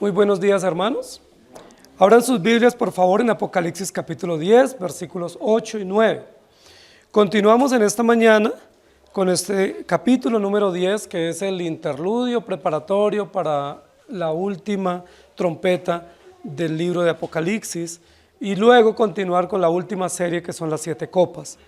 Muy buenos días, hermanos. Abran sus Biblias, por favor, en Apocalipsis capítulo 10, versículos 8 y 9. Continuamos en esta mañana con este capítulo número 10, que es el interludio preparatorio para la última trompeta del libro de Apocalipsis, y luego continuar con la última serie, que son las 7 copas.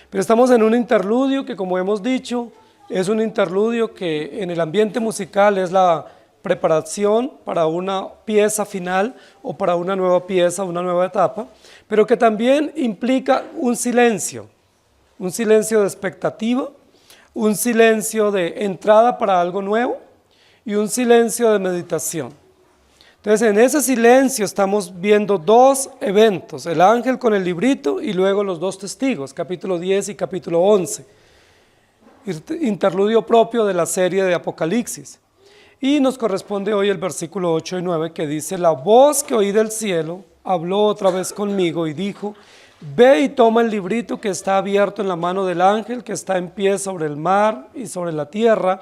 Pero estamos en un interludio que, como hemos dicho, es un interludio que en el ambiente musical es la preparación para una pieza final o para una nueva pieza, una nueva etapa, pero que también implica un silencio de expectativa, un silencio de entrada para algo nuevo y un silencio de meditación. Entonces, en ese silencio estamos viendo dos eventos, el ángel con el librito y luego los dos testigos, capítulo 10 y capítulo 11, interludio propio de la serie de Apocalipsis. Y nos corresponde hoy el versículo 8 y 9, que dice: la voz que oí del cielo habló otra vez conmigo y dijo: ve y toma el librito que está abierto en la mano del ángel que está en pie sobre el mar y sobre la tierra.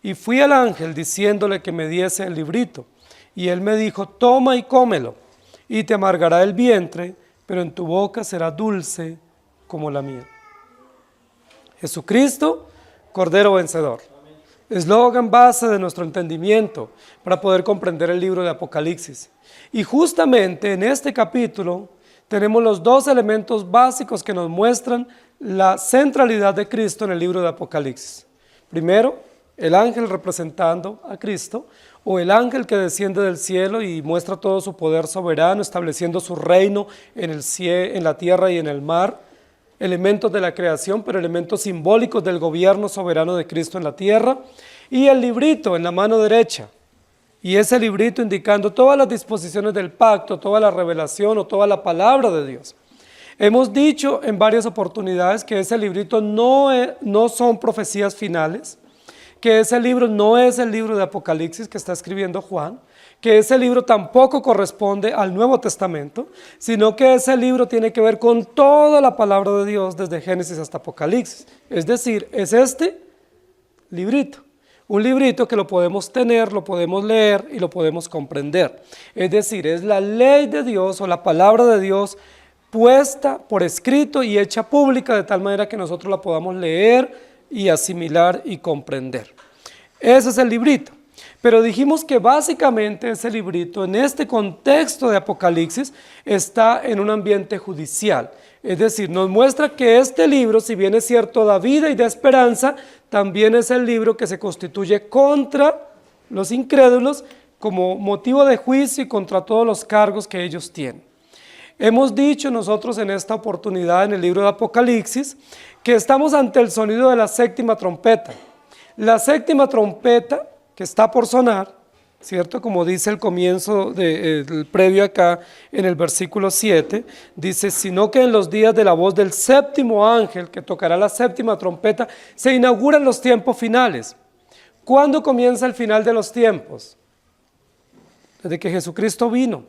Y fui al ángel diciéndole que me diese el librito. Y él me dijo: toma y cómelo, y te amargará el vientre, pero en tu boca será dulce como la miel. Jesucristo, Cordero vencedor. Eslogan base de nuestro entendimiento para poder comprender el libro de Apocalipsis. Y justamente en este capítulo tenemos los dos elementos básicos que nos muestran la centralidad de Cristo en el libro de Apocalipsis. Primero, el ángel representando a Cristo, o el ángel que desciende del cielo y muestra todo su poder soberano, estableciendo su reino en el cielo, en la tierra y en el mar. Elementos de la creación, pero elementos simbólicos del gobierno soberano de Cristo en la tierra, y el librito en la mano derecha, y ese librito indicando todas las disposiciones del pacto, toda la revelación o toda la palabra de Dios. Hemos dicho en varias oportunidades que ese librito no son profecías finales, que ese libro no es el libro de Apocalipsis que está escribiendo Juan, que ese libro tampoco corresponde al Nuevo Testamento, sino que ese libro tiene que ver con toda la palabra de Dios desde Génesis hasta Apocalipsis. Es decir, es este librito, un librito que lo podemos tener, lo podemos leer y lo podemos comprender. Es decir, es la ley de Dios o la palabra de Dios puesta por escrito y hecha pública de tal manera que nosotros la podamos leer y asimilar y comprender. Ese es el librito. Pero dijimos que básicamente ese librito, en este contexto de Apocalipsis, está en un ambiente judicial. Es decir, nos muestra que este libro, si bien es cierto, da vida y da esperanza, también es el libro que se constituye contra los incrédulos como motivo de juicio y contra todos los cargos que ellos tienen. Hemos dicho nosotros en esta oportunidad en el libro de Apocalipsis que estamos ante el sonido de la séptima trompeta. La séptima trompeta que está por sonar, ¿cierto? Como dice el comienzo el previo acá en el versículo 7, dice: sino que en los días de la voz del séptimo ángel que tocará la séptima trompeta, se inauguran los tiempos finales. ¿Cuándo comienza el final de los tiempos? Desde que Jesucristo vino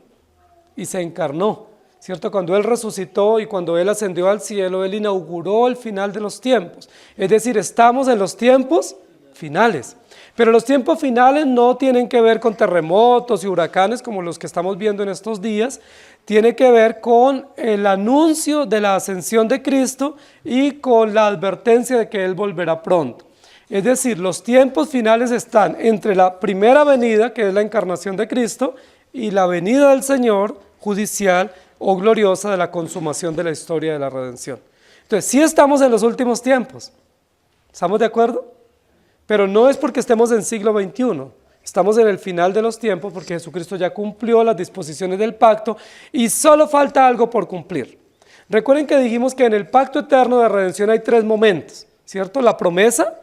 y se encarnó, ¿cierto? Cuando Él resucitó y cuando Él ascendió al cielo, Él inauguró el final de los tiempos. Es decir, estamos en los tiempos finales. Pero los tiempos finales no tienen que ver con terremotos y huracanes como los que estamos viendo en estos días, tiene que ver con el anuncio de la ascensión de Cristo y con la advertencia de que Él volverá pronto. Es decir, los tiempos finales están entre la primera venida, que es la encarnación de Cristo, y la venida del Señor judicial o gloriosa de la consumación de la historia de la redención. Entonces, sí estamos en los últimos tiempos, ¿estamos de acuerdo? Pero no es porque estemos en siglo XXI, estamos en el final de los tiempos porque Jesucristo ya cumplió las disposiciones del pacto y solo falta algo por cumplir. Recuerden que dijimos que en el pacto eterno de redención hay 3 momentos, ¿cierto? La promesa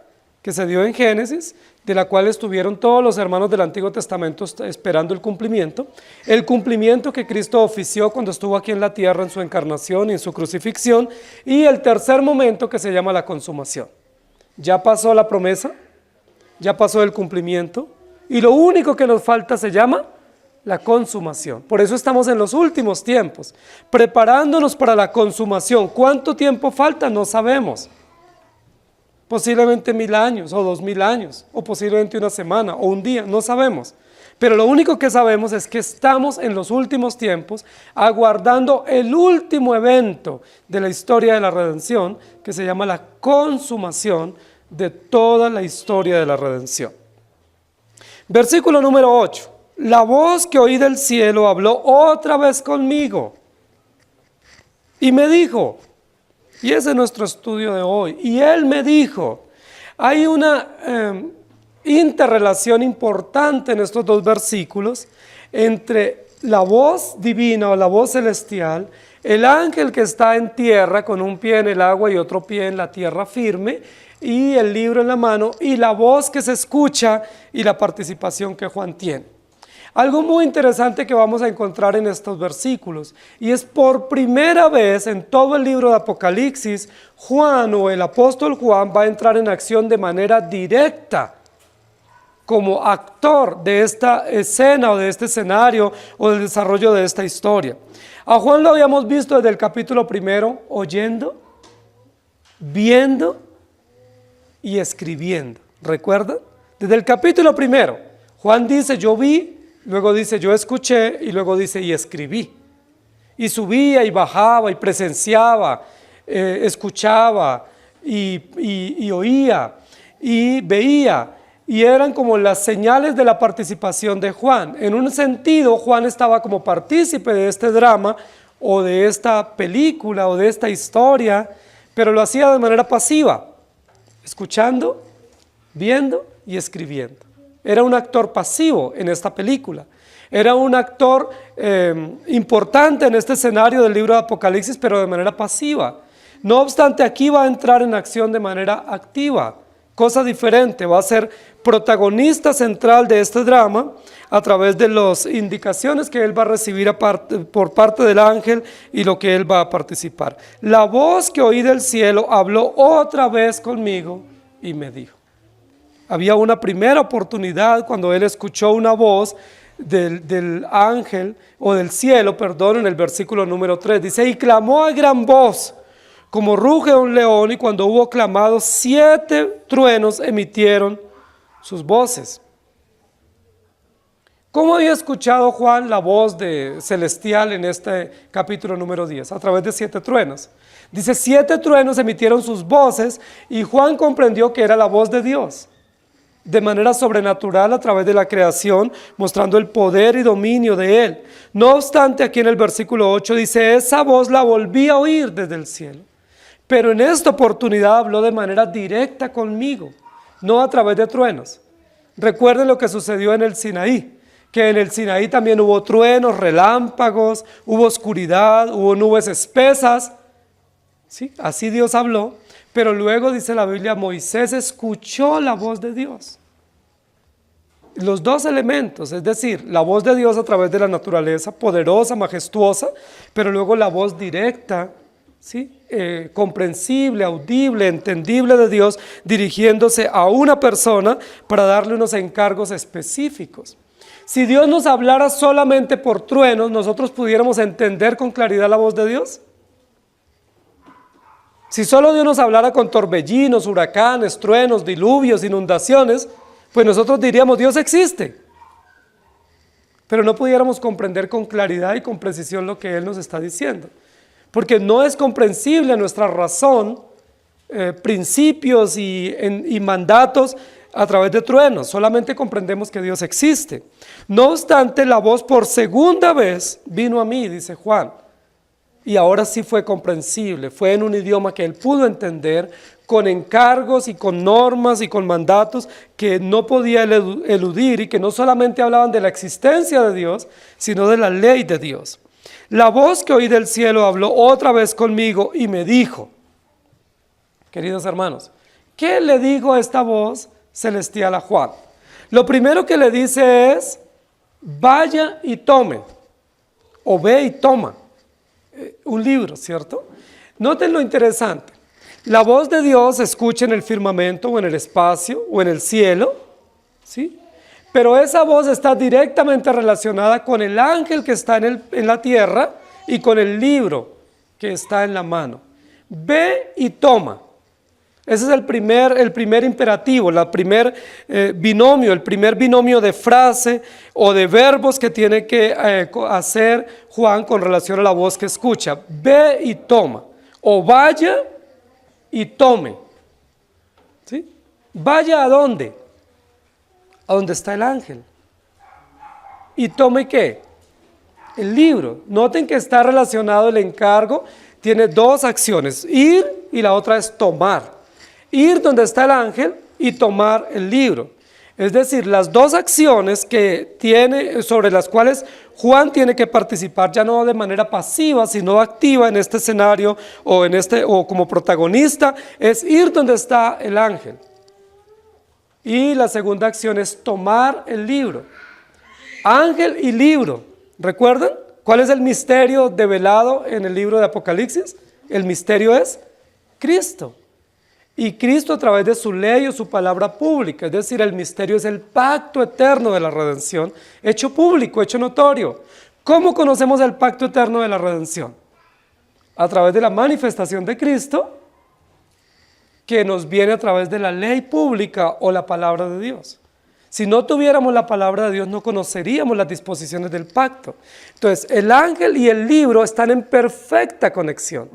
que se dio en Génesis, de la cual estuvieron todos los hermanos del Antiguo Testamento esperando el cumplimiento que Cristo ofició cuando estuvo aquí en la tierra en su encarnación y en su crucifixión, y el tercer momento que se llama la consumación. Ya pasó la promesa, ya pasó el cumplimiento y lo único que nos falta se llama la consumación. Por eso estamos en los últimos tiempos, preparándonos para la consumación. ¿Cuánto tiempo falta? No sabemos. Posiblemente 1000 años o 2000 años, o posiblemente una semana o un día, no sabemos. Pero lo único que sabemos es que estamos en los últimos tiempos aguardando el último evento de la historia de la redención, que se llama la consumación de toda la historia de la redención. Versículo número 8. La voz que oí del cielo habló otra vez conmigo y me dijo, y ese es nuestro estudio de hoy, y él me dijo, hay una interrelación importante en estos dos versículos entre la voz divina o la voz celestial, el ángel que está en tierra con un pie en el agua y otro pie en la tierra firme, y el libro en la mano, y la voz que se escucha y la participación que Juan tiene. Algo muy interesante que vamos a encontrar en estos versículos, y es por primera vez en todo el libro de Apocalipsis, Juan o el apóstol Juan va a entrar en acción de manera directa, como actor de esta escena o de este escenario o del desarrollo de esta historia. A Juan lo habíamos visto desde el capítulo primero, oyendo, viendo y escribiendo. ¿Recuerdan? Desde el capítulo primero, Juan dice yo vi, luego dice yo escuché y luego dice y escribí. Y subía y bajaba y presenciaba, escuchaba y oía y veía. Y eran como las señales de la participación de Juan. En un sentido, Juan estaba como partícipe de este drama o de esta película o de esta historia, pero lo hacía de manera pasiva, escuchando, viendo y escribiendo. Era un actor pasivo en esta película. Era un actor importante en este escenario del libro de Apocalipsis, pero de manera pasiva. No obstante, aquí va a entrar en acción de manera activa. Cosa diferente, va a ser protagonista central de este drama a través de las indicaciones que él va a recibir por parte del ángel y lo que él va a participar. La voz que oí del cielo habló otra vez conmigo y me dijo. Había una primera oportunidad cuando él escuchó una voz del ángel o del cielo, perdón, en el versículo número 3. Dice, y clamó a gran voz, como ruge un león, y cuando hubo clamado, 7 truenos emitieron sus voces. ¿Cómo había escuchado Juan la voz celestial en este capítulo número 10? A través de 7 truenos. Dice, 7 truenos emitieron sus voces y Juan comprendió que era la voz de Dios. De manera sobrenatural a través de la creación, mostrando el poder y dominio de él. No obstante, aquí en el versículo 8 dice, esa voz la volví a oír desde el cielo. Pero en esta oportunidad habló de manera directa conmigo, no a través de truenos. Recuerden lo que sucedió en el Sinaí, que en el Sinaí también hubo truenos, relámpagos, hubo oscuridad, hubo nubes espesas. ¿Sí? Así Dios habló, pero luego dice la Biblia, Moisés escuchó la voz de Dios. Los dos elementos, es decir, la voz de Dios a través de la naturaleza, poderosa, majestuosa, pero luego la voz directa, ¿sí? Comprensible, audible, entendible de Dios, dirigiéndose a una persona para darle unos encargos específicos. Si Dios nos hablara solamente por truenos, ¿nosotros pudiéramos entender con claridad la voz de Dios? Si solo Dios nos hablara con torbellinos, huracanes, truenos, diluvios, inundaciones, pues nosotros diríamos Dios existe. Pero no pudiéramos comprender con claridad y con precisión lo que Él nos está diciendo. Porque no es comprensible a nuestra razón, principios y mandatos a través de truenos. Solamente comprendemos que Dios existe. No obstante, la voz por segunda vez vino a mí, dice Juan. Y ahora sí fue comprensible, fue en un idioma que él pudo entender, con encargos y con normas y con mandatos que no podía eludir y que no solamente hablaban de la existencia de Dios, sino de la ley de Dios. La voz que oí del cielo habló otra vez conmigo y me dijo, queridos hermanos, ¿qué le dijo esta voz celestial a Juan? Lo primero que le dice es, vaya y tome, o ve y toma. Un libro, ¿cierto? Noten lo interesante. La voz de Dios se escucha en el firmamento o en el espacio o en el cielo, ¿sí? Pero esa voz está directamente relacionada con el ángel que está en la tierra y con el libro que está en la mano. Ve y toma. Ese es el primer imperativo, el primer binomio de frase o de verbos que tiene que hacer Juan con relación a la voz que escucha. Ve y toma, o vaya y tome. ¿Sí? ¿Vaya a dónde? A donde está el ángel. ¿Y tome qué? El libro. Noten que está relacionado el encargo, tiene dos acciones, ir y la otra es tomar. Ir donde está el ángel y tomar el libro. Es decir, las dos acciones que tiene, sobre las cuales Juan tiene que participar, ya no de manera pasiva, sino activa en este escenario o como protagonista, es ir donde está el ángel. Y la segunda acción es tomar el libro. Ángel y libro. ¿Recuerdan? ¿Cuál es el misterio develado en el libro de Apocalipsis? El misterio es Cristo. Y Cristo a través de su ley o su palabra pública, es decir, el misterio es el pacto eterno de la redención, hecho público, hecho notorio. ¿Cómo conocemos el pacto eterno de la redención? A través de la manifestación de Cristo, que nos viene a través de la ley pública o la palabra de Dios. Si no tuviéramos la palabra de Dios, no conoceríamos las disposiciones del pacto. Entonces, el ángel y el libro están en perfecta conexión.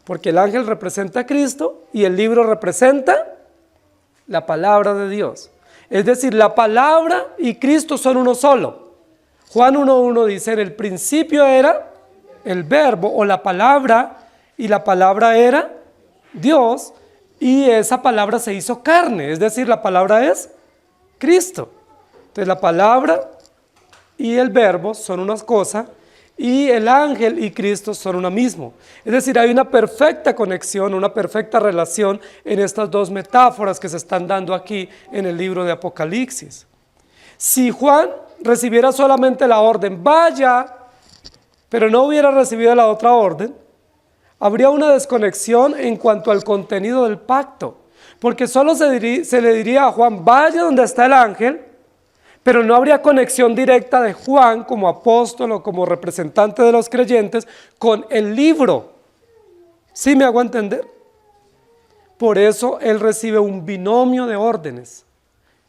Porque el ángel representa a Cristo y el libro representa la palabra de Dios. Es decir, la palabra y Cristo son uno solo. Juan 1:1 dice, en el principio era el verbo o la palabra, y la palabra era Dios, y esa palabra se hizo carne, es decir, la palabra es Cristo. Entonces la palabra y el verbo son una cosa, y el ángel y Cristo son uno mismo. Es decir, hay una perfecta conexión, una perfecta relación en estas dos metáforas que se están dando aquí en el libro de Apocalipsis. Si Juan recibiera solamente la orden, vaya, pero no hubiera recibido la otra orden, habría una desconexión en cuanto al contenido del pacto, porque solo se le diría a Juan, vaya donde está el ángel, pero no habría conexión directa de Juan como apóstol o como representante de los creyentes con el libro. ¿Sí me hago entender? Por eso él recibe un binomio de órdenes.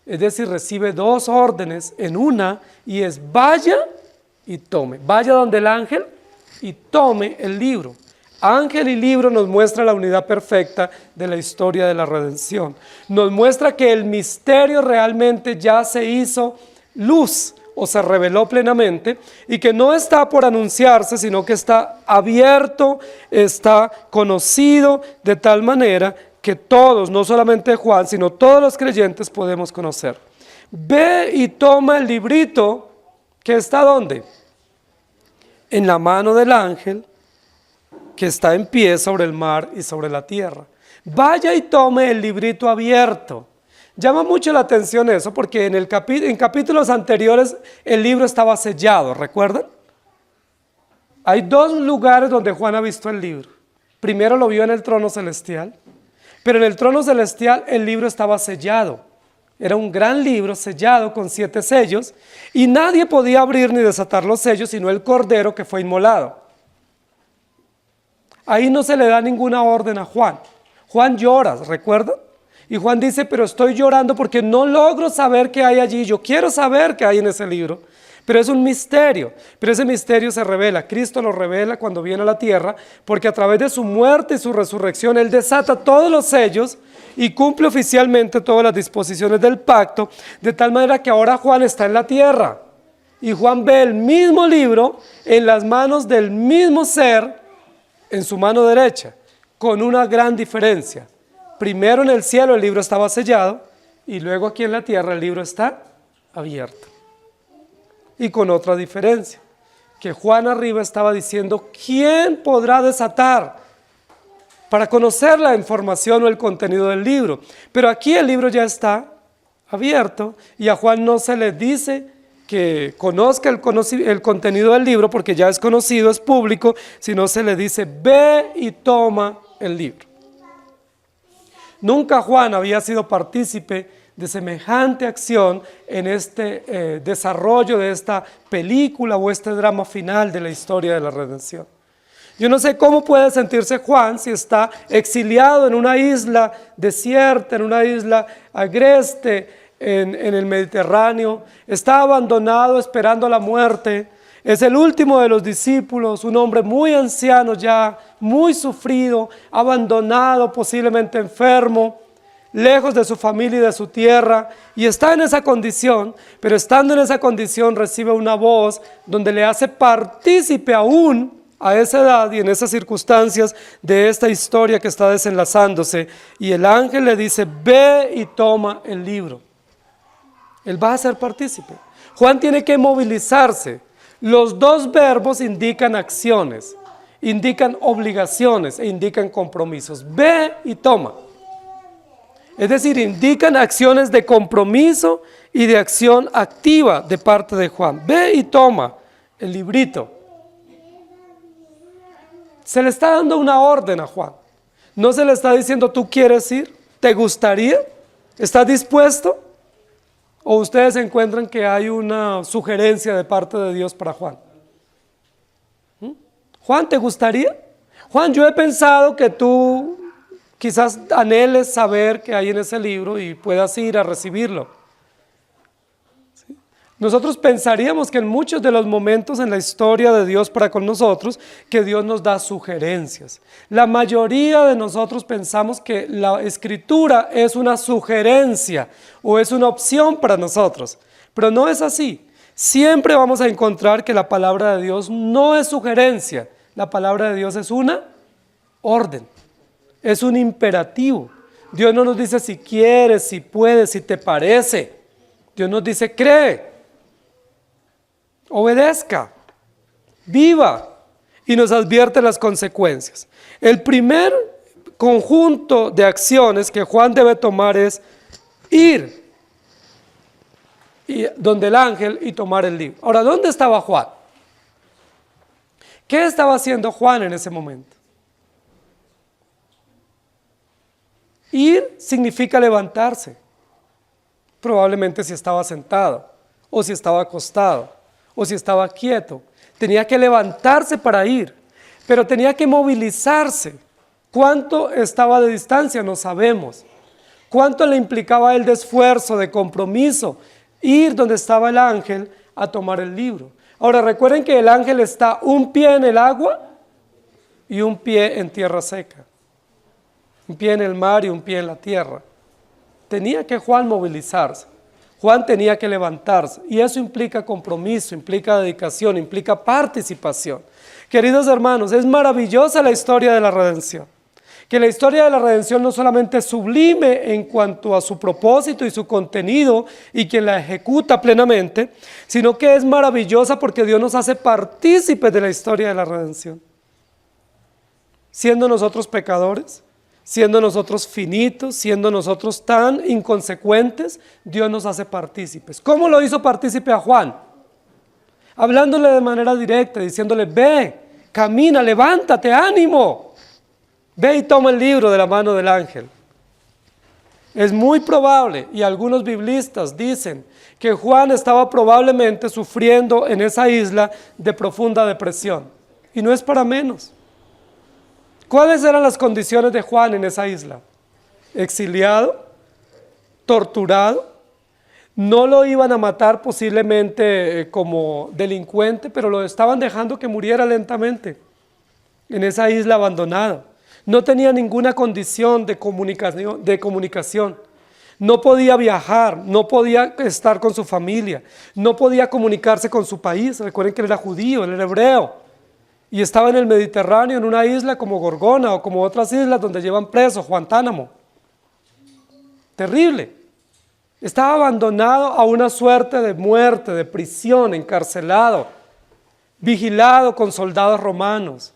Es decir, recibe dos órdenes en una, y es vaya y tome. Vaya donde el ángel y tome el libro. Ángel y libro nos muestra la unidad perfecta de la historia de la redención. Nos muestra que el misterio realmente ya se hizo luz o se reveló plenamente, y que no está por anunciarse, sino que está abierto, está conocido de tal manera que todos, no solamente Juan, sino todos los creyentes podemos conocer. Ve y toma el librito que está ¿dónde? En la mano del ángel que está en pie sobre el mar y sobre la tierra. Vaya y tome el librito abierto. Llama mucho la atención eso, porque en capítulos anteriores el libro estaba sellado, ¿recuerdan? Hay dos lugares donde Juan ha visto el libro. Primero lo vio en el trono celestial, pero en el trono celestial el libro estaba sellado. Era un gran libro sellado con 7 sellos, y nadie podía abrir ni desatar los sellos sino el cordero que fue inmolado. Ahí no se le da ninguna orden a Juan. Juan llora, ¿recuerdan? Y Juan dice, pero estoy llorando porque no logro saber qué hay allí. Yo quiero saber qué hay en ese libro, pero es un misterio. Pero ese misterio se revela, Cristo lo revela cuando viene a la tierra, porque a través de su muerte y su resurrección, Él desata todos los sellos y cumple oficialmente todas las disposiciones del pacto, de tal manera que ahora Juan está en la tierra. Y Juan ve el mismo libro en las manos del mismo ser, en su mano derecha, con una gran diferencia. Primero en el cielo el libro estaba sellado, y luego aquí en la tierra el libro está abierto. Y con otra diferencia, que Juan arriba estaba diciendo, ¿quién podrá desatar para conocer la información o el contenido del libro? Pero aquí el libro ya está abierto, y a Juan no se le dice que conozca el contenido del libro, porque ya es conocido, es público, sino se le dice, ve y toma el libro. Nunca Juan había sido partícipe de semejante acción en este desarrollo de esta película o este drama final de la historia de la redención. Yo no sé cómo puede sentirse Juan si está exiliado en una isla desierta, en una isla agreste, en el Mediterráneo. Está abandonado esperando la muerte. Es el último de los discípulos, un hombre muy anciano ya, muy sufrido, abandonado, posiblemente enfermo, lejos de su familia y de su tierra, y está en esa condición, pero estando en esa condición recibe una voz donde le hace partícipe aún a esa edad y en esas circunstancias de esta historia que está desenlazándose, y el ángel le dice: ve y toma el libro. Él va a ser partícipe. Juan tiene que movilizarse. Los dos verbos indican acciones, indican obligaciones e indican compromisos. Ve y toma. Es decir, indican acciones de compromiso y de acción activa de parte de Juan. Ve y toma el librito. Se le está dando una orden a Juan. No se le está diciendo: ¿tú quieres ir? ¿Te gustaría? ¿Estás dispuesto? ¿O ustedes encuentran que hay una sugerencia de parte de Dios para Juan? Juan, ¿te gustaría? Juan, yo he pensado que tú quizás anheles saber qué hay en ese libro y puedas ir a recibirlo. ¿Sí? Nosotros pensaríamos que en muchos de los momentos en la historia de Dios para con nosotros, que Dios nos da sugerencias. La mayoría de nosotros pensamos que la Escritura es una sugerencia o es una opción para nosotros, pero no es así. Siempre vamos a encontrar que la palabra de Dios no es sugerencia, la palabra de Dios es una orden, es un imperativo. Dios no nos dice si quieres, si puedes, si te parece. Dios nos dice: cree, obedezca, viva, y nos advierte las consecuencias. El primer conjunto de acciones que Juan debe tomar es ir donde el ángel y tomar el libro. Ahora, ¿dónde estaba Juan? ¿Qué estaba haciendo Juan en ese momento? Ir significa levantarse. Probablemente si estaba sentado, o si estaba acostado, o si estaba quieto. Tenía que levantarse para ir, pero tenía que movilizarse. ¿Cuánto estaba de distancia? No sabemos. ¿Cuánto le implicaba a él de esfuerzo, de compromiso? Ir donde estaba el ángel a tomar el libro. Ahora recuerden que el ángel está un pie en el agua y un pie en tierra seca. Un pie en el mar y un pie en la tierra. Tenía que Juan movilizarse. Juan tenía que levantarse. Y eso implica compromiso, implica dedicación, implica participación. Queridos hermanos, es maravillosa la historia de la redención. Que la historia de la redención no solamente es sublime en cuanto a su propósito y su contenido y quien la ejecuta plenamente, sino que es maravillosa porque Dios nos hace partícipes de la historia de la redención. Siendo nosotros pecadores, siendo nosotros finitos, siendo nosotros tan inconsecuentes, Dios nos hace partícipes. ¿Cómo lo hizo partícipe a Juan? Hablándole de manera directa, diciéndole: ve, camina, levántate, ánimo. Ve y toma el libro de la mano del ángel. Es muy probable, y algunos biblistas dicen, que Juan estaba probablemente sufriendo en esa isla de profunda depresión. Y no es para menos. ¿Cuáles eran las condiciones de Juan en esa isla? Exiliado, torturado, no lo iban a matar posiblemente como delincuente, pero lo estaban dejando que muriera lentamente en esa isla abandonada. No tenía ninguna condición de comunicación. No podía viajar, no podía estar con su familia, no podía comunicarse con su país. Recuerden que él era judío, él era hebreo. Y estaba en el Mediterráneo, en una isla como Gorgona o como otras islas donde llevan presos, Guantánamo. Terrible. Estaba abandonado a una suerte de muerte, de prisión, encarcelado, vigilado con soldados romanos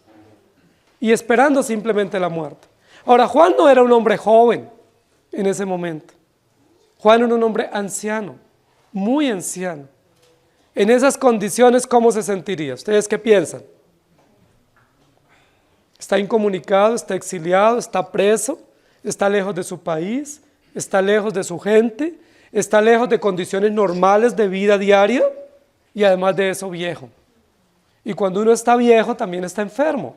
y esperando simplemente la muerte. Ahora, Juan no era un hombre joven en ese momento. Juan era un hombre anciano, muy anciano. En esas condiciones, ¿cómo se sentiría? ¿Ustedes qué piensan? Está incomunicado, está exiliado, está preso, está lejos de su país, está lejos de su gente, está lejos de condiciones normales de vida diaria y además de eso viejo. Y cuando uno está viejo también está enfermo.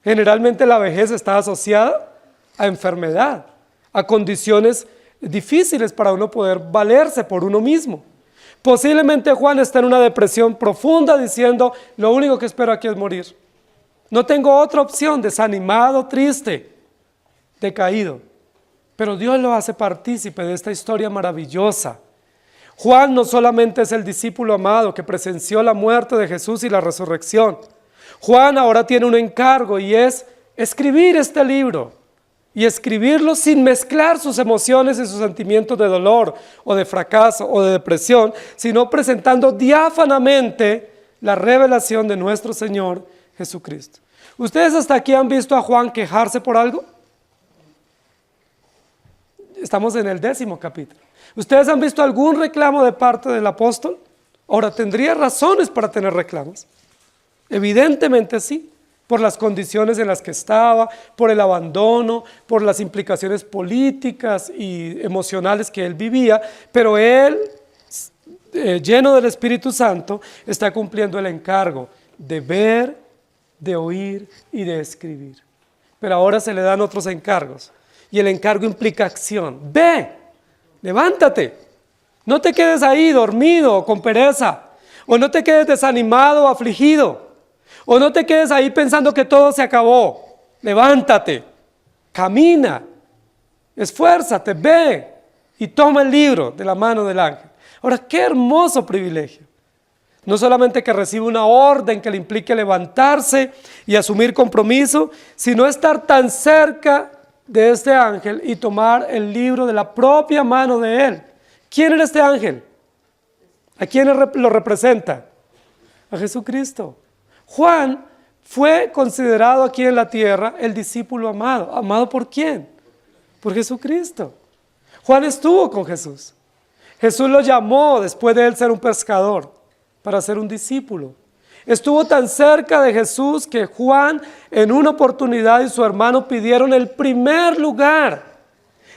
Generalmente la vejez está asociada a enfermedad, a condiciones difíciles para uno poder valerse por uno mismo. Posiblemente Juan está en una depresión profunda diciendo, lo único que espero aquí es morir. No tengo otra opción, desanimado, triste, decaído. Pero Dios lo hace partícipe de esta historia maravillosa. Juan no solamente es el discípulo amado que presenció la muerte de Jesús y la resurrección. Juan ahora tiene un encargo y es escribir este libro y escribirlo sin mezclar sus emociones y sus sentimientos de dolor o de fracaso o de depresión, sino presentando diáfanamente la revelación de nuestro Señor Jesucristo. ¿Ustedes hasta aquí han visto a Juan quejarse por algo? Estamos en el 10º capítulo. ¿Ustedes han visto algún reclamo de parte del apóstol? Ahora, ¿tendría razones para tener reclamos? Evidentemente sí, por las condiciones en las que estaba, por el abandono, por las implicaciones políticas y emocionales que él vivía, pero él, lleno del Espíritu Santo, está cumpliendo el encargo de ver, de oír y de escribir. Pero ahora se le dan otros encargos, y el encargo implica acción. Ve, levántate, no te quedes ahí dormido o con pereza, o no te quedes desanimado o afligido, o no te quedes ahí pensando que todo se acabó. Levántate, camina, esfuérzate, ve y toma el libro de la mano del ángel. Ahora, qué hermoso privilegio. No solamente que recibe una orden que le implique levantarse y asumir compromiso, sino estar tan cerca de este ángel y tomar el libro de la propia mano de él. ¿Quién era este ángel? ¿A quién lo representa? A Jesucristo. Juan fue considerado aquí en la tierra el discípulo amado. ¿Amado por quién? Por Jesucristo. Juan estuvo con Jesús. Jesús lo llamó después de él ser un pescador para ser un discípulo. Estuvo tan cerca de Jesús que Juan en una oportunidad y su hermano pidieron el primer lugar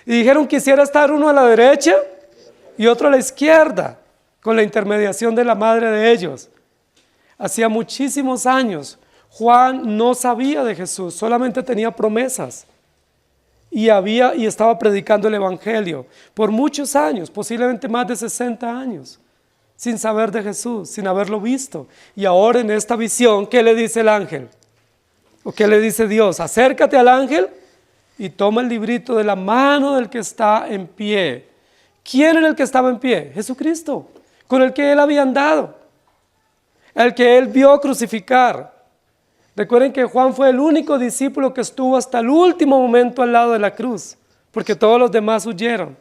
y dijeron quisiera estar uno a la derecha y otro a la izquierda con la intermediación de la madre de ellos. Hacía muchísimos años Juan no sabía de Jesús, solamente tenía promesas y estaba predicando el evangelio por muchos años, posiblemente más de 60 años. Sin saber de Jesús, sin haberlo visto. Y ahora en esta visión, ¿qué le dice el ángel? ¿O qué le dice Dios? Acércate al ángel y toma el librito de la mano del que está en pie. ¿Quién era el que estaba en pie? Jesucristo, con el que él había andado, el que él vio crucificar. Recuerden que Juan fue el único discípulo que estuvo hasta el último momento al lado de la cruz, porque todos los demás huyeron.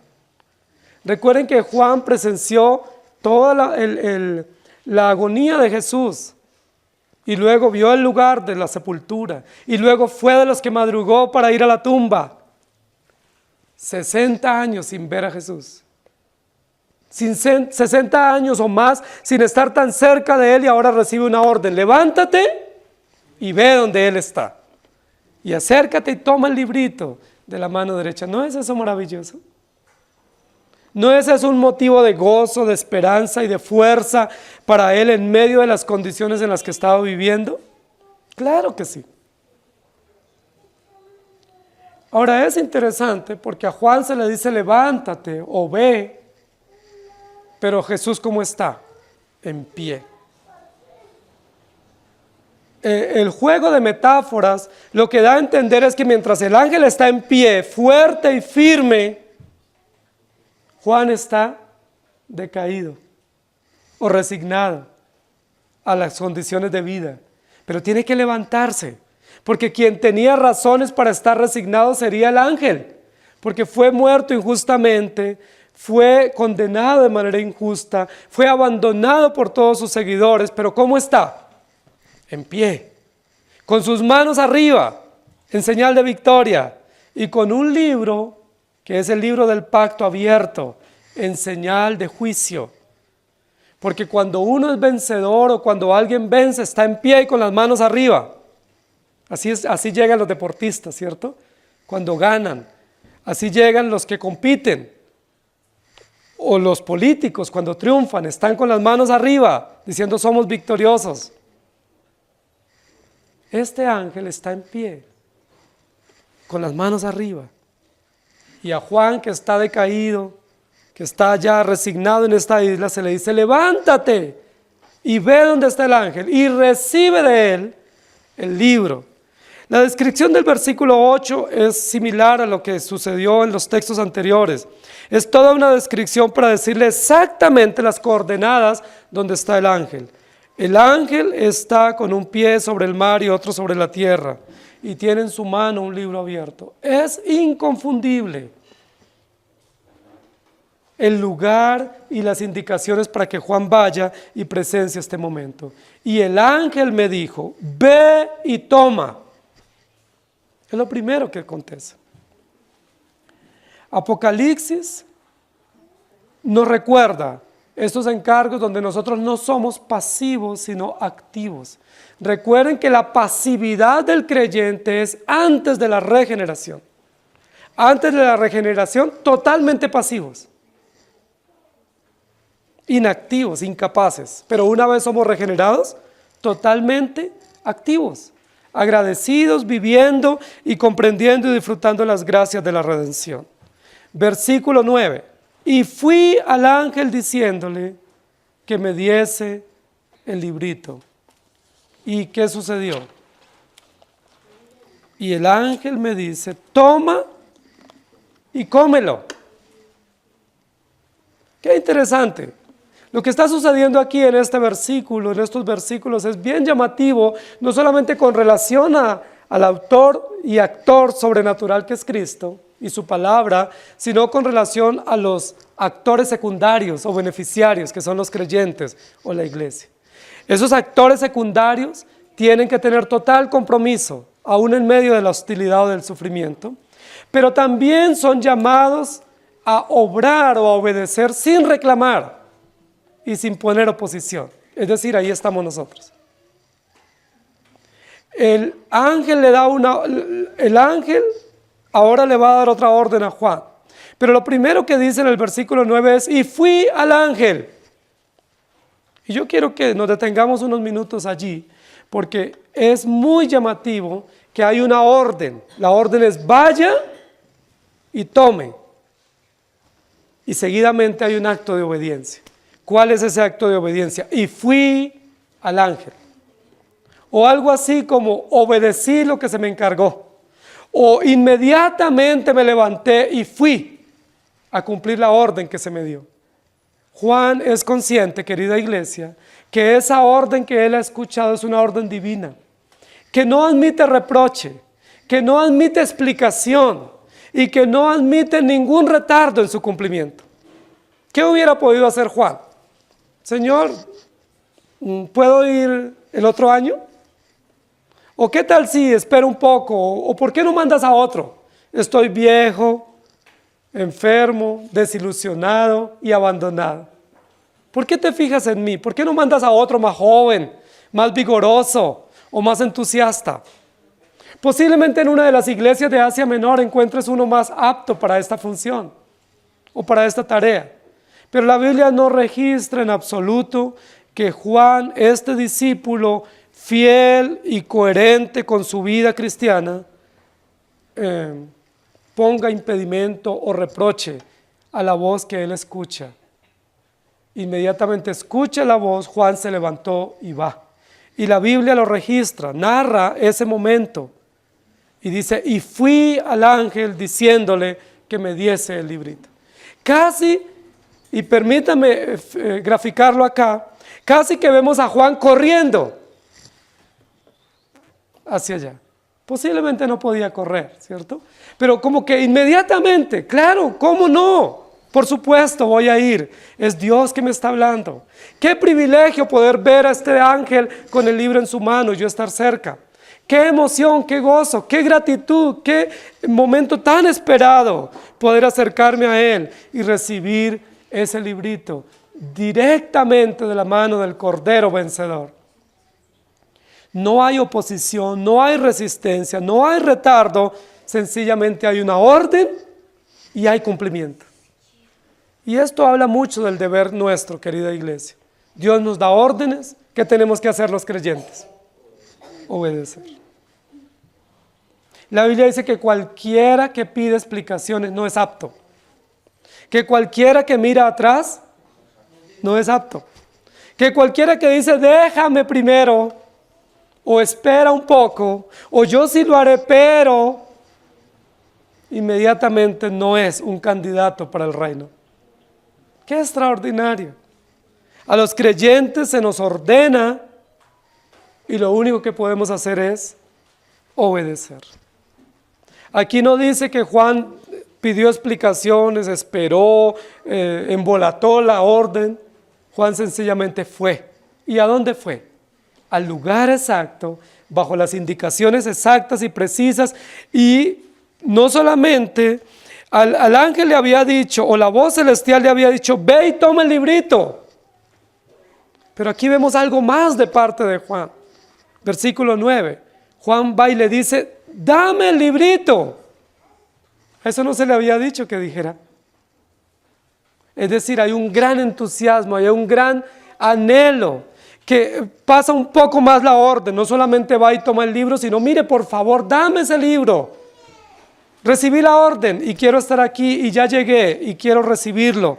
Recuerden que Juan presenció toda la agonía de Jesús y luego vio el lugar de la sepultura y luego fue de los que madrugó para ir a la tumba. 60 años sin ver a Jesús, 60 años o más sin estar tan cerca de él, y ahora recibe una orden: levántate y ve donde él está y acércate y toma el librito de la mano derecha. ¿No es eso maravilloso? ¿No es eso un motivo de gozo, de esperanza y de fuerza para él en medio de las condiciones en las que estaba viviendo? Claro que sí. Ahora es interesante porque a Juan se le dice levántate o ve, pero Jesús ¿cómo está? En pie. El juego de metáforas lo que da a entender es que mientras el ángel está en pie, fuerte y firme, Juan está decaído o resignado a las condiciones de vida, pero tiene que levantarse, porque quien tenía razones para estar resignado sería el ángel, porque fue muerto injustamente, fue condenado de manera injusta, fue abandonado por todos sus seguidores, pero ¿cómo está? En pie, con sus manos arriba, en señal de victoria, y con un libro que es el libro del pacto abierto, en señal de juicio. Porque cuando uno es vencedor o cuando alguien vence, está en pie y con las manos arriba. Así llegan los deportistas, ¿cierto? Cuando ganan. Así llegan los que compiten. O los políticos cuando triunfan, están con las manos arriba, diciendo somos victoriosos. este ángel está en pie, con las manos arriba. Y a Juan, que está decaído, que está ya resignado en esta isla, se le dice: levántate y ve dónde está el ángel y recibe de él el libro. La descripción del versículo 8 es similar a lo que sucedió en los textos anteriores. Es toda una descripción para decirle exactamente las coordenadas donde está el ángel. El ángel está con un pie sobre el mar y otro sobre la tierra, y tiene en su mano un libro abierto. Es inconfundible el lugar y las indicaciones para que Juan vaya y presencie este momento. Y el ángel me dijo: ve y toma. Es lo primero que acontece. Apocalipsis nos recuerda estos encargos donde nosotros no somos pasivos, sino activos. Recuerden que la pasividad del creyente es antes de la regeneración. Antes de la regeneración, totalmente pasivos, inactivos, incapaces. Pero una vez somos regenerados, totalmente activos, agradecidos, viviendo y comprendiendo y disfrutando las gracias de la redención. Versículo 9. Y fui al ángel diciéndole que me diese el librito. ¿Y qué sucedió? Y el ángel me dice: toma y cómelo. Qué interesante. Lo que está sucediendo aquí en este versículo, en estos versículos, es bien llamativo, no solamente con relación al autor y actor sobrenatural que es Cristo y su palabra, sino con relación a los actores secundarios o beneficiarios, que son los creyentes o la iglesia. Esos actores secundarios tienen que tener total compromiso, aún en medio de la hostilidad o del sufrimiento, pero también son llamados a obrar o a obedecer sin reclamar y sin poner oposición. Es decir, ahí estamos nosotros. El ángel ahora le va a dar otra orden a Juan. Pero lo primero que dice en el versículo 9 es: y fui al ángel. Y yo quiero que nos detengamos unos minutos allí, porque es muy llamativo que hay una orden. La orden es: vaya y tome. Y seguidamente hay un acto de obediencia. ¿Cuál es ese acto de obediencia? Y fui al ángel. O algo así como: obedecí lo que se me encargó. O inmediatamente me levanté y fui a cumplir la orden que se me dio. Juan es consciente, querida iglesia, que esa orden que él ha escuchado es una orden divina, que no admite reproche, que no admite explicación y que no admite ningún retardo en su cumplimiento. ¿Qué hubiera podido hacer Juan? Señor, ¿puedo ir el otro año? ¿O qué tal si espero un poco? ¿O por qué no mandas a otro? Estoy viejo, enfermo, desilusionado y abandonado. ¿Por qué te fijas en mí? ¿Por qué no mandas a otro más joven, más vigoroso o más entusiasta? Posiblemente en una de las iglesias de Asia Menor encuentres uno más apto para esta función o para esta tarea. Pero la Biblia no registra en absoluto que Juan, este discípulo fiel y coherente con su vida cristiana, ponga impedimento o reproche a la voz que él escucha. Inmediatamente escucha la voz, Juan se levantó y va. Y la Biblia lo registra, narra ese momento y dice: y fui al ángel diciéndole que me diese el librito. Casi, y permítame graficarlo acá, casi que vemos a Juan corriendo hacia allá. Posiblemente no podía correr, ¿cierto? Pero como que inmediatamente, claro, ¿cómo no? Por supuesto voy a ir, es Dios que me está hablando. Qué privilegio poder ver a este ángel con el libro en su mano y yo estar cerca. Qué emoción, qué gozo, qué gratitud, qué momento tan esperado poder acercarme a él y recibir ese librito directamente de la mano del Cordero vencedor. No hay oposición, no hay resistencia, no hay retardo, sencillamente hay una orden y hay cumplimiento. Y esto habla mucho del deber nuestro, querida iglesia. Dios nos da órdenes, ¿qué tenemos que hacer los creyentes? Obedecer. La Biblia dice que cualquiera que pide explicaciones no es apto. Que cualquiera que mira atrás no es apto. Que cualquiera que dice déjame primero, o espera un poco, o yo sí lo haré, pero inmediatamente no es un candidato para el reino. ¡Qué extraordinario! A los creyentes se nos ordena y lo único que podemos hacer es obedecer. Aquí no dice que Juan pidió explicaciones, esperó, embolató la orden. Juan sencillamente fue. ¿Y a dónde fue? Al lugar exacto, bajo las indicaciones exactas y precisas, y no solamente al ángel le había dicho, o la voz celestial le había dicho, ve y toma el librito. Pero aquí vemos algo más de parte de Juan. Versículo 9. Juan va y le dice, dame el librito. Eso no se le había dicho que dijera. Es decir, hay un gran entusiasmo, hay un gran anhelo, que pasa un poco más la orden. No solamente va y toma el libro, sino mire, por favor, dame ese libro. Recibí la orden y quiero estar aquí y ya llegué y quiero recibirlo.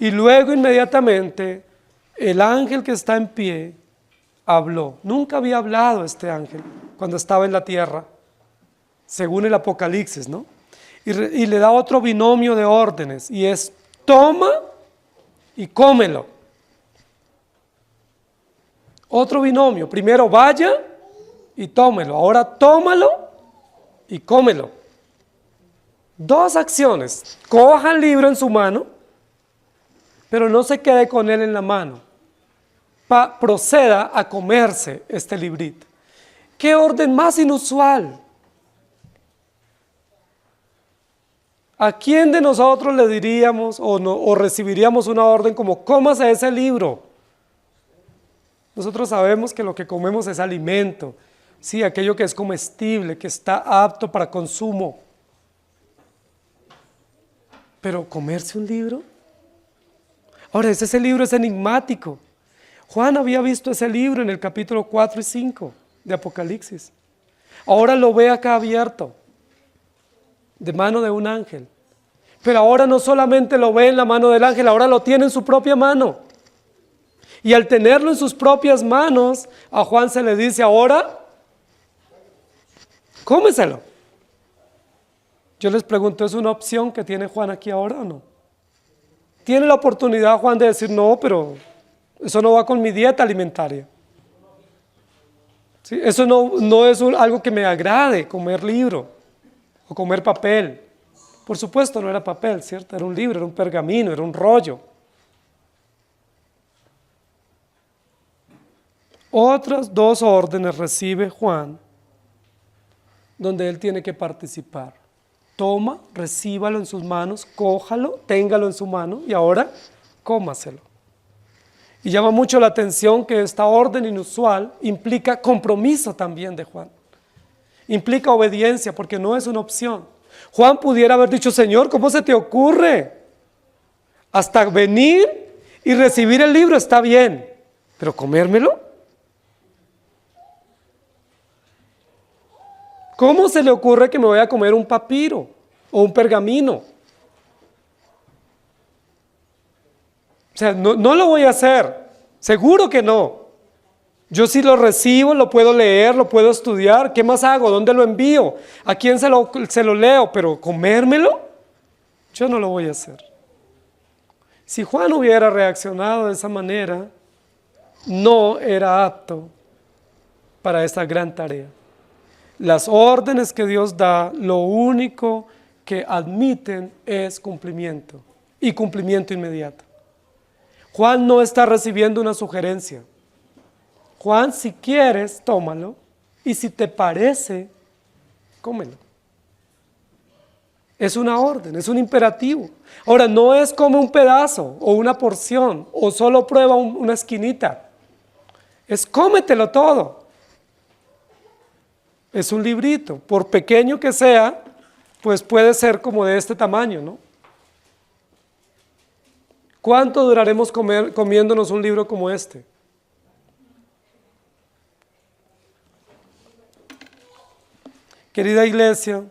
Y luego inmediatamente el ángel que está en pie habló. Nunca había hablado este ángel cuando estaba en la tierra, según el Apocalipsis, ¿no? Y le da otro binomio de órdenes, y es toma y cómelo. Otro binomio, primero vaya y tómelo, ahora tómalo y cómelo. Dos acciones, coja el libro en su mano, pero no se quede con él en la mano. Proceda a comerse este librito. ¿Qué orden más inusual? ¿A quién de nosotros le diríamos o recibiríamos una orden como cómase ese libro? Nosotros sabemos que lo que comemos es alimento, sí, aquello que es comestible, que está apto para consumo. Pero ¿comerse un libro? Ahora, ese libro es enigmático. Juan había visto ese libro en el capítulo 4 y 5 de Apocalipsis. Ahora lo ve acá abierto, de mano de un ángel. Pero ahora no solamente lo ve en la mano del ángel, ahora lo tiene en su propia mano. Y al tenerlo en sus propias manos, a Juan se le dice ahora, cómeselo. Yo les pregunto, ¿es una opción que tiene Juan aquí ahora o no? ¿Tiene la oportunidad Juan de decir, no, pero eso no va con mi dieta alimentaria? ¿Sí? Eso no es algo que me agrade, comer libro o comer papel. Por supuesto no era papel, ¿cierto? Era un libro, era un pergamino, era un rollo. Otras dos órdenes recibe Juan, donde él tiene que participar. Toma, recíbalo en sus manos, cójalo, téngalo en su mano y ahora cómaselo. Y llama mucho la atención que esta orden inusual implica compromiso también de Juan. Implica obediencia porque no es una opción. Juan pudiera haber dicho, Señor, ¿cómo se te ocurre? Hasta venir y recibir el libro está bien, pero comérmelo. ¿Cómo se le ocurre que me voy a comer un papiro o un pergamino? O sea, no lo voy a hacer, seguro que no. Yo sí lo recibo, lo puedo leer, lo puedo estudiar. ¿Qué más hago? ¿Dónde lo envío? ¿A quién se lo leo? Pero comérmelo, yo no lo voy a hacer. Si Juan hubiera reaccionado de esa manera, no era apto para esta gran tarea. Las órdenes que Dios da, lo único que admiten es cumplimiento, y cumplimiento inmediato. Juan no está recibiendo una sugerencia. Juan, si quieres, tómalo, y si te parece, cómelo. Es una orden, es un imperativo. Ahora, no es como un pedazo, o una porción, o solo prueba una esquinita. Es cómetelo todo. Es un librito, por pequeño que sea, pues puede ser como de este tamaño, ¿no? ¿Cuánto duraremos comiéndonos un libro como este? querida iglesia,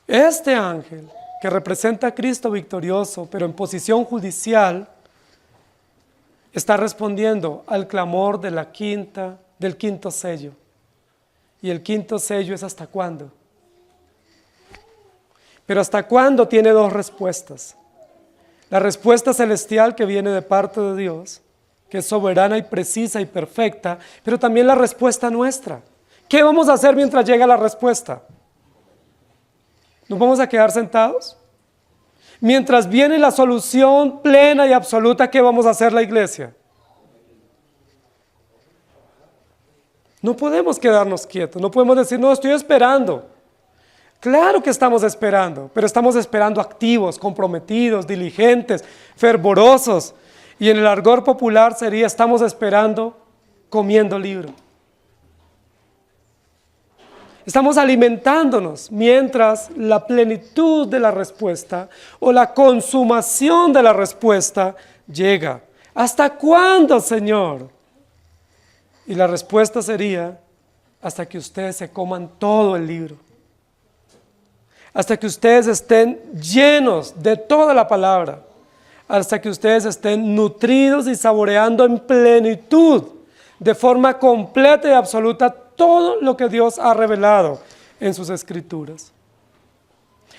este ángel que representa a Cristo victorioso, pero en posición judicial, está respondiendo al clamor de del quinto sello. Y el quinto sello es ¿hasta cuándo? Pero ¿hasta cuándo? Tiene dos respuestas. La respuesta celestial que viene de parte de Dios, que es soberana y precisa y perfecta, pero también la respuesta nuestra. ¿Qué vamos a hacer mientras llega la respuesta? ¿Nos vamos a quedar sentados? Mientras viene la solución plena y absoluta, ¿qué vamos a hacer la iglesia? No podemos quedarnos quietos, no podemos decir, no, estoy esperando. Claro que estamos esperando, pero estamos esperando activos, comprometidos, diligentes, fervorosos. Y en el argot popular sería, estamos esperando comiendo libro. Estamos alimentándonos mientras la plenitud de la respuesta o la consumación de la respuesta llega. ¿Hasta cuándo, Señor? Y la respuesta sería, hasta que ustedes se coman todo el libro. Hasta que ustedes estén llenos de toda la palabra. Hasta que ustedes estén nutridos y saboreando en plenitud, de forma completa y absoluta, todo lo que Dios ha revelado en sus escrituras.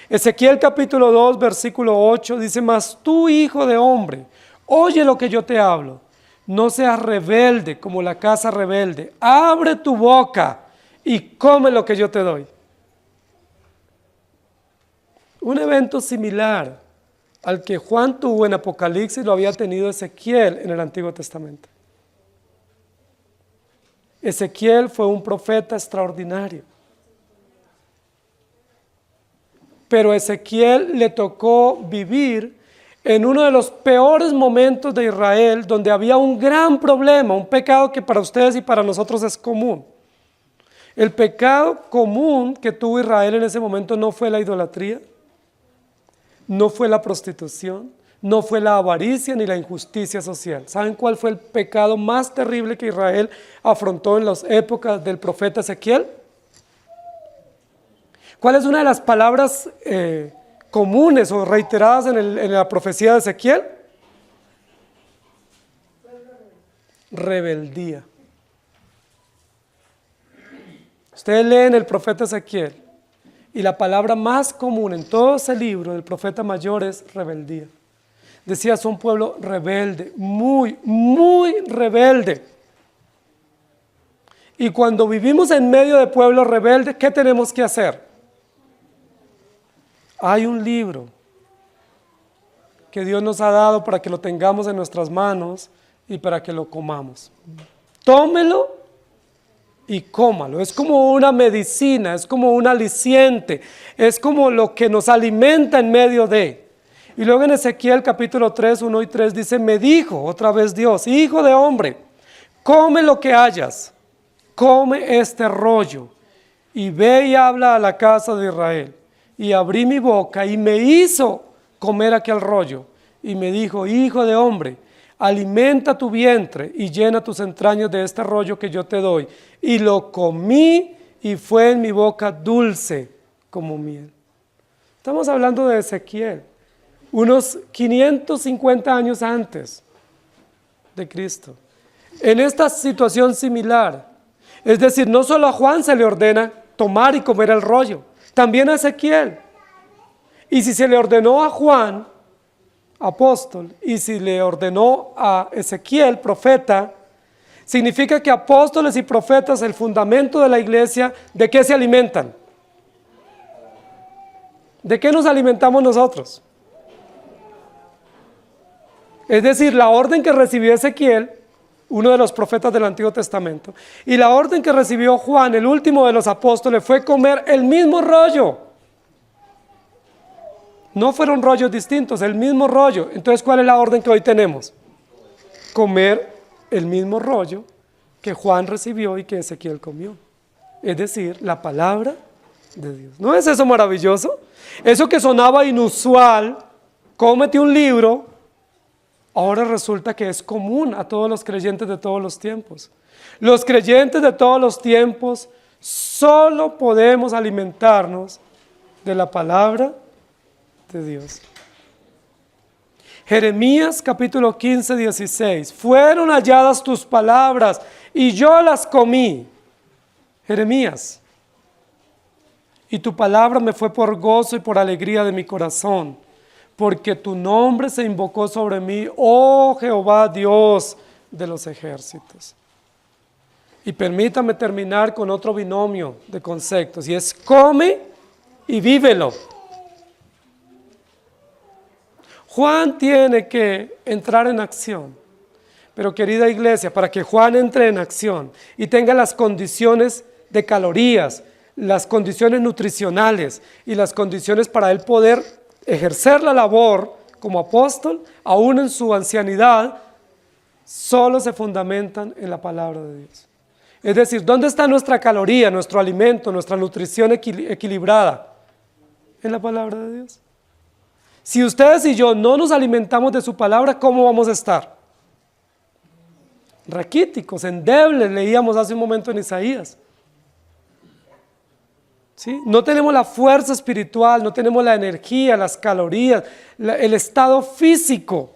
Ezequiel capítulo 2, versículo 8 dice, mas tú, hijo de hombre, oye lo que yo te hablo. No seas rebelde como la casa rebelde. Abre tu boca y come lo que yo te doy. Un evento similar al que Juan tuvo en Apocalipsis lo había tenido Ezequiel en el Antiguo Testamento. Ezequiel fue un profeta extraordinario. Pero a Ezequiel le tocó vivir en uno de los peores momentos de Israel, donde había un gran problema, un pecado que para ustedes y para nosotros es común. El pecado común que tuvo Israel en ese momento no fue la idolatría, no fue la prostitución, no fue la avaricia ni la injusticia social. ¿Saben cuál fue el pecado más terrible que Israel afrontó en las épocas del profeta Ezequiel? ¿Cuál es una de las palabras comunes o reiteradas en la profecía de Ezequiel? Rebeldía. Ustedes leen el profeta Ezequiel y la palabra más común en todo ese libro del profeta mayor es rebeldía. Decía, son un pueblo rebelde, muy, muy rebelde. Y cuando vivimos en medio de pueblos rebeldes, ¿qué tenemos que hacer? Hay un libro que Dios nos ha dado para que lo tengamos en nuestras manos y para que lo comamos. Tómelo y cómalo. Es como una medicina, es como un aliciente, es como lo que nos alimenta en medio de. Y luego en Ezequiel capítulo 3, 1 y 3 dice, me dijo otra vez Dios, hijo de hombre, come lo que hayas, come este rollo y ve y habla a la casa de Israel. Y abrí mi boca y me hizo comer aquel rollo. Y me dijo, hijo de hombre, alimenta tu vientre y llena tus entrañas de este rollo que yo te doy. Y lo comí y fue en mi boca dulce como miel. Estamos hablando de Ezequiel, unos 550 años antes de Cristo. En esta situación similar, es decir, no solo a Juan se le ordena tomar y comer el rollo, también a Ezequiel. Y si se le ordenó a Juan, apóstol, y si le ordenó a Ezequiel, profeta, significa que apóstoles y profetas, el fundamento de la iglesia, ¿de qué se alimentan? ¿De qué nos alimentamos nosotros? Es decir, la orden que recibió Ezequiel, uno de los profetas del Antiguo Testamento, y la orden que recibió Juan, el último de los apóstoles, fue comer el mismo rollo. No fueron rollos distintos, el mismo rollo. Entonces, ¿cuál es la orden que hoy tenemos? Comer el mismo rollo que Juan recibió y que Ezequiel comió. Es decir, la palabra de Dios. ¿No es eso maravilloso? Eso que sonaba inusual, cómete un libro, ahora resulta que es común a todos los creyentes de todos los tiempos. Los creyentes de todos los tiempos Solo podemos alimentarnos de la palabra de Dios. Jeremías capítulo 15, 16. Fueron halladas tus palabras y yo las comí. Jeremías. Y tu palabra me fue por gozo y por alegría de mi corazón, porque tu nombre se invocó sobre mí, oh Jehová Dios de los ejércitos. Y permítame terminar con otro binomio de conceptos, y es come y vívelo. Juan tiene que entrar en acción, pero querida iglesia, para que Juan entre en acción y tenga las condiciones de calorías, las condiciones nutricionales y las condiciones para él poder ejercer la labor como apóstol, aún en su ancianidad, solo se fundamentan en la palabra de Dios. Es decir, ¿dónde está nuestra caloría, nuestro alimento, nuestra nutrición equilibrada? En la palabra de Dios. Si ustedes y yo no nos alimentamos de su palabra, ¿cómo vamos a estar? Raquíticos, endebles, leíamos hace un momento en Isaías. ¿Sí? No tenemos la fuerza espiritual, no tenemos la energía, las calorías, el estado físico.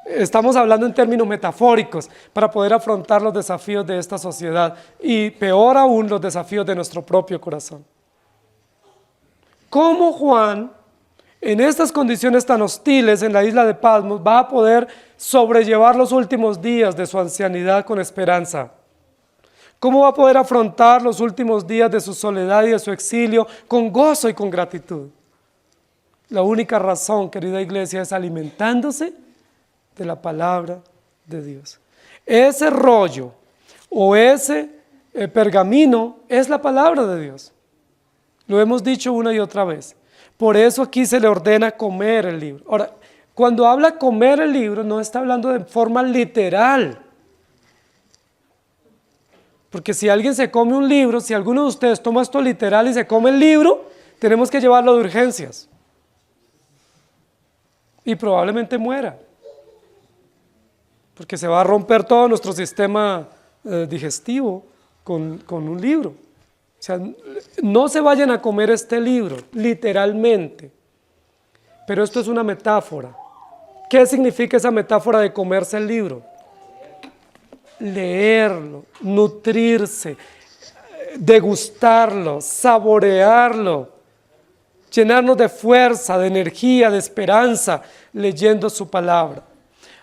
Estamos hablando en términos metafóricos para poder afrontar los desafíos de esta sociedad y peor aún los desafíos de nuestro propio corazón. ¿Cómo Juan, en estas condiciones tan hostiles en la isla de Patmos, va a poder sobrellevar los últimos días de su ancianidad con esperanza? ¿Cómo va a poder afrontar los últimos días de su soledad y de su exilio con gozo y con gratitud? La única razón, querida iglesia, es alimentándose de la palabra de Dios. Ese rollo o ese pergamino es la palabra de Dios. Lo hemos dicho una y otra vez. Por eso aquí se le ordena comer el libro. Ahora, cuando habla comer el libro, no está hablando de forma literal. Porque si alguien se come un libro, si alguno de ustedes toma esto literal y se come el libro, tenemos que llevarlo de urgencias. Y probablemente muera. Porque se va a romper todo nuestro sistema digestivo con un libro. O sea, no se vayan a comer este libro, literalmente. Pero esto es una metáfora. ¿Qué significa esa metáfora de comerse el libro? Leerlo, nutrirse, degustarlo, saborearlo, llenarnos de fuerza, de energía, de esperanza, leyendo su palabra.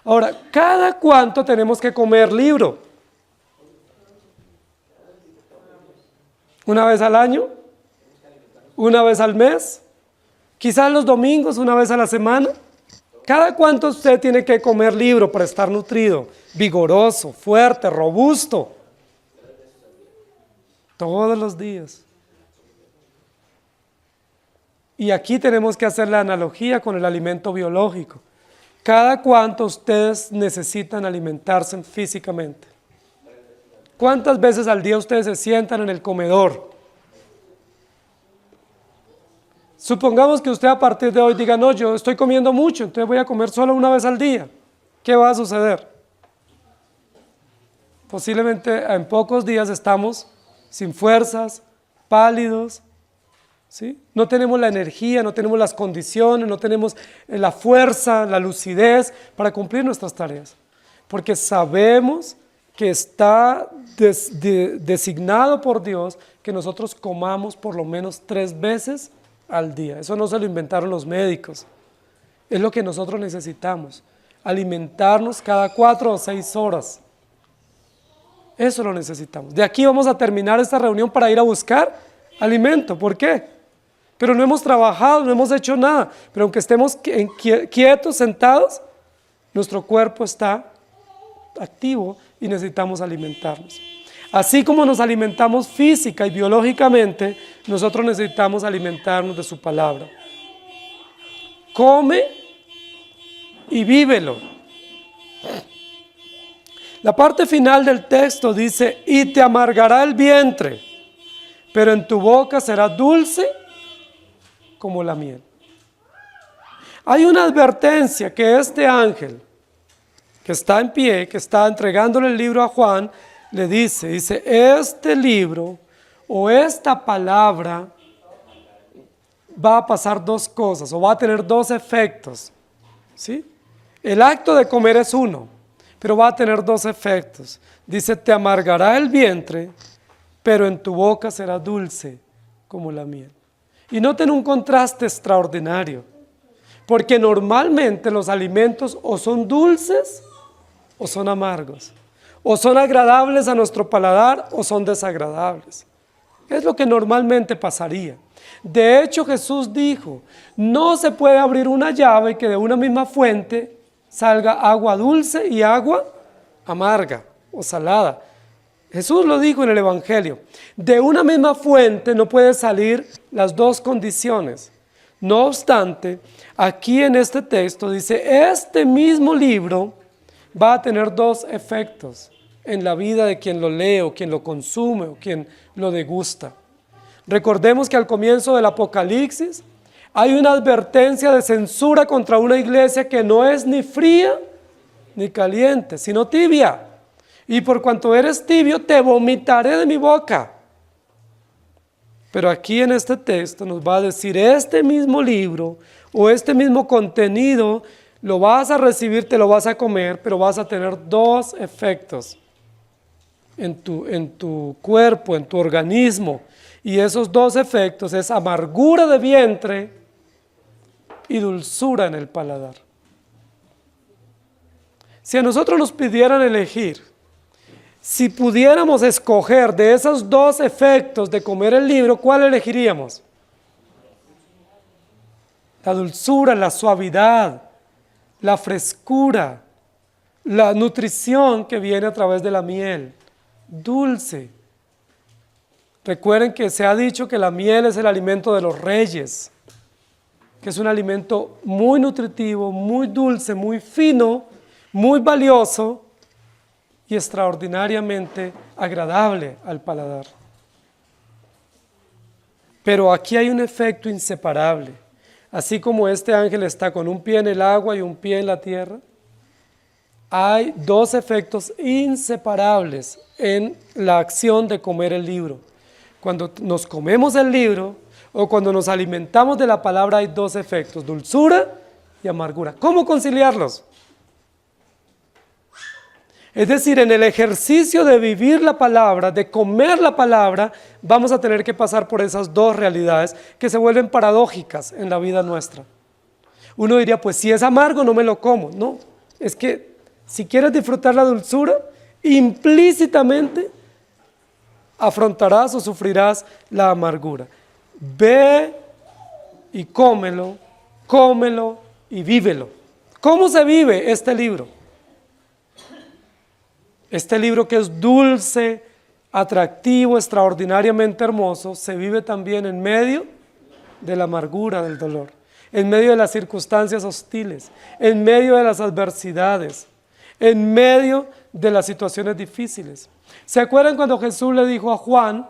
Ahora, ¿cada cuánto tenemos que comer libro? ¿Una vez al año? ¿Una vez al mes? ¿Quizás los domingos, una vez a la semana? ¿Cada cuánto usted tiene que comer libro para estar nutrido, vigoroso, fuerte, robusto? Todos los días. Y aquí tenemos que hacer la analogía con el alimento biológico. ¿Cada cuánto ustedes necesitan alimentarse físicamente? ¿Cuántas veces al día ustedes se sientan en el comedor? Supongamos que usted a partir de hoy diga, no, yo estoy comiendo mucho, entonces voy a comer solo una vez al día. ¿Qué va a suceder? Posiblemente en pocos días estamos sin fuerzas, pálidos, ¿sí? No tenemos la energía, no tenemos las condiciones, no tenemos la fuerza, la lucidez para cumplir nuestras tareas. Porque sabemos que está designado por Dios que nosotros comamos por lo menos 3 veces al día. Eso no se lo inventaron los médicos. Es lo que nosotros necesitamos. Alimentarnos cada 4 o 6 horas. Eso lo necesitamos. De aquí vamos a terminar esta reunión para ir a buscar alimento. ¿Por qué? Pero no hemos trabajado, no hemos hecho nada. Pero aunque estemos quietos, sentados, nuestro cuerpo está activo y necesitamos alimentarnos. Así como nos alimentamos física y biológicamente, nosotros necesitamos alimentarnos de su palabra. Come y vívelo. La parte final del texto dice, y te amargará el vientre, pero en tu boca será dulce como la miel. Hay una advertencia que este ángel, que está en pie, que está entregándole el libro a Juan, le dice, este libro o esta palabra va a pasar dos cosas, o va a tener dos efectos, ¿sí? El acto de comer es uno, pero va a tener dos efectos. Dice, te amargará el vientre, pero en tu boca será dulce como la miel. Y noten un contraste extraordinario, porque normalmente los alimentos o son dulces o son amargos, o son agradables a nuestro paladar o son desagradables. Es lo que normalmente pasaría. De hecho, Jesús dijo, no se puede abrir una llave que de una misma fuente salga agua dulce y agua amarga o salada. Jesús lo dijo en el Evangelio. De una misma fuente no puede salir las dos condiciones. No obstante, aquí en este texto dice, este mismo libro va a tener dos efectos en la vida de quien lo lee o quien lo consume o quien lo degusta. Recordemos que al comienzo del Apocalipsis hay una advertencia de censura contra una iglesia que no es ni fría ni caliente, sino tibia. Y por cuanto eres tibio, te vomitaré de mi boca. Pero aquí en este texto nos va a decir, este mismo libro o este mismo contenido lo vas a recibir, te lo vas a comer, pero vas a tener dos efectos en tu cuerpo, en tu organismo. Y esos dos efectos es amargura de vientre y dulzura en el paladar. Si a nosotros nos pidieran elegir, si pudiéramos escoger de esos dos efectos de comer el libro, ¿cuál elegiríamos? La dulzura, la suavidad, la frescura, la nutrición que viene a través de la miel, dulce. Recuerden que se ha dicho que la miel es el alimento de los reyes, que es un alimento muy nutritivo, muy dulce, muy fino, muy valioso y extraordinariamente agradable al paladar. Pero aquí hay un efecto inseparable. Así como este ángel está con un pie en el agua y un pie en la tierra, hay dos efectos inseparables en la acción de comer el libro. Cuando nos comemos el libro o cuando nos alimentamos de la palabra hay dos efectos, dulzura y amargura. ¿Cómo conciliarlos? Es decir, en el ejercicio de vivir la palabra, de comer la palabra, vamos a tener que pasar por esas dos realidades que se vuelven paradójicas en la vida nuestra. Uno diría, pues si es amargo no me lo como. No, es que si quieres disfrutar la dulzura, implícitamente afrontarás o sufrirás la amargura. Ve y cómelo y vívelo. ¿Cómo se vive este libro? Este libro que es dulce, atractivo, extraordinariamente hermoso, se vive también en medio de la amargura del dolor, en medio de las circunstancias hostiles, en medio de las adversidades, en medio de las situaciones difíciles. ¿Se acuerdan cuando Jesús le dijo a Juan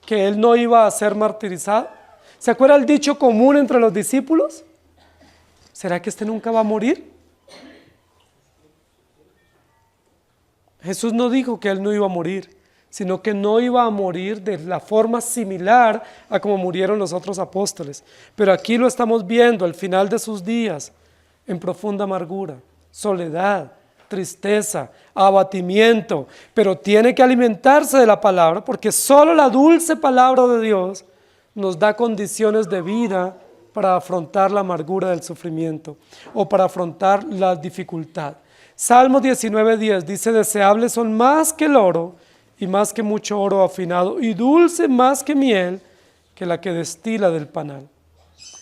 que él no iba a ser martirizado? ¿Se acuerdan el dicho común entre los discípulos? ¿Será que este nunca va a morir? Jesús no dijo que él no iba a morir, sino que no iba a morir de la forma similar a como murieron los otros apóstoles. Pero aquí lo estamos viendo al final de sus días, en profunda amargura, soledad, tristeza, abatimiento, pero tiene que alimentarse de la palabra, porque solo la dulce palabra de Dios nos da condiciones de vida para afrontar la amargura del sufrimiento o para afrontar la dificultad. Salmo 19:10 dice, deseables son más que el oro y más que mucho oro afinado y dulce más que miel que la que destila del panal.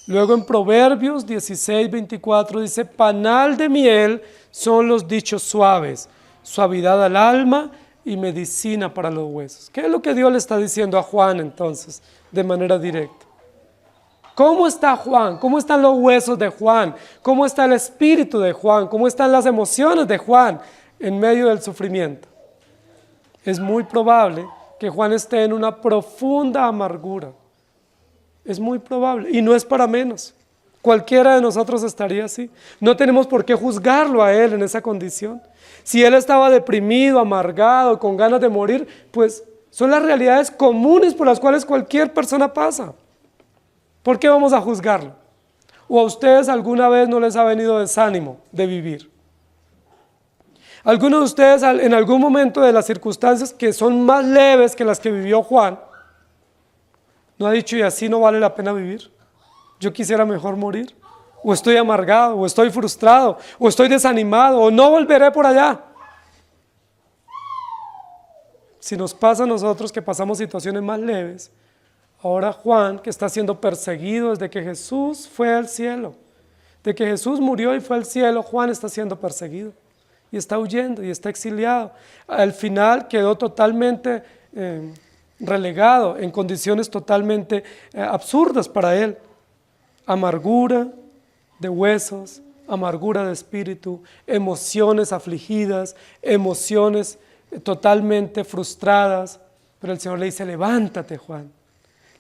Luego en Proverbios 16:24 dice, panal de miel son los dichos suaves, suavidad al alma y medicina para los huesos. ¿Qué es lo que Dios le está diciendo a Juan entonces de manera directa? ¿Cómo está Juan? ¿Cómo están los huesos de Juan? ¿Cómo está el espíritu de Juan? ¿Cómo están las emociones de Juan en medio del sufrimiento? Es muy probable que Juan esté en una profunda amargura. Es muy probable y no es para menos. Cualquiera de nosotros estaría así. No tenemos por qué juzgarlo a él en esa condición. Si él estaba deprimido, amargado, con ganas de morir, pues Son las realidades comunes por las cuales cualquier persona pasa. ¿Por qué vamos a juzgarlo? ¿O a ustedes alguna vez no les ha venido desánimo de vivir? ¿Alguno de ustedes en algún momento de las circunstancias que son más leves que las que vivió Juan, no ha dicho, y así no vale la pena vivir? Yo quisiera mejor morir. O estoy amargado, o estoy frustrado, o estoy desanimado, o no volveré por allá. Si nos pasa a nosotros que pasamos situaciones más leves, ahora Juan, que está siendo perseguido desde que Jesús fue al cielo, de que Jesús murió y fue al cielo, Juan está siendo perseguido y está huyendo y está exiliado. Al final quedó totalmente relegado en condiciones totalmente absurdas para él. Amargura de huesos, amargura de espíritu, emociones afligidas, emociones totalmente frustradas, pero el Señor le dice, levántate, Juan,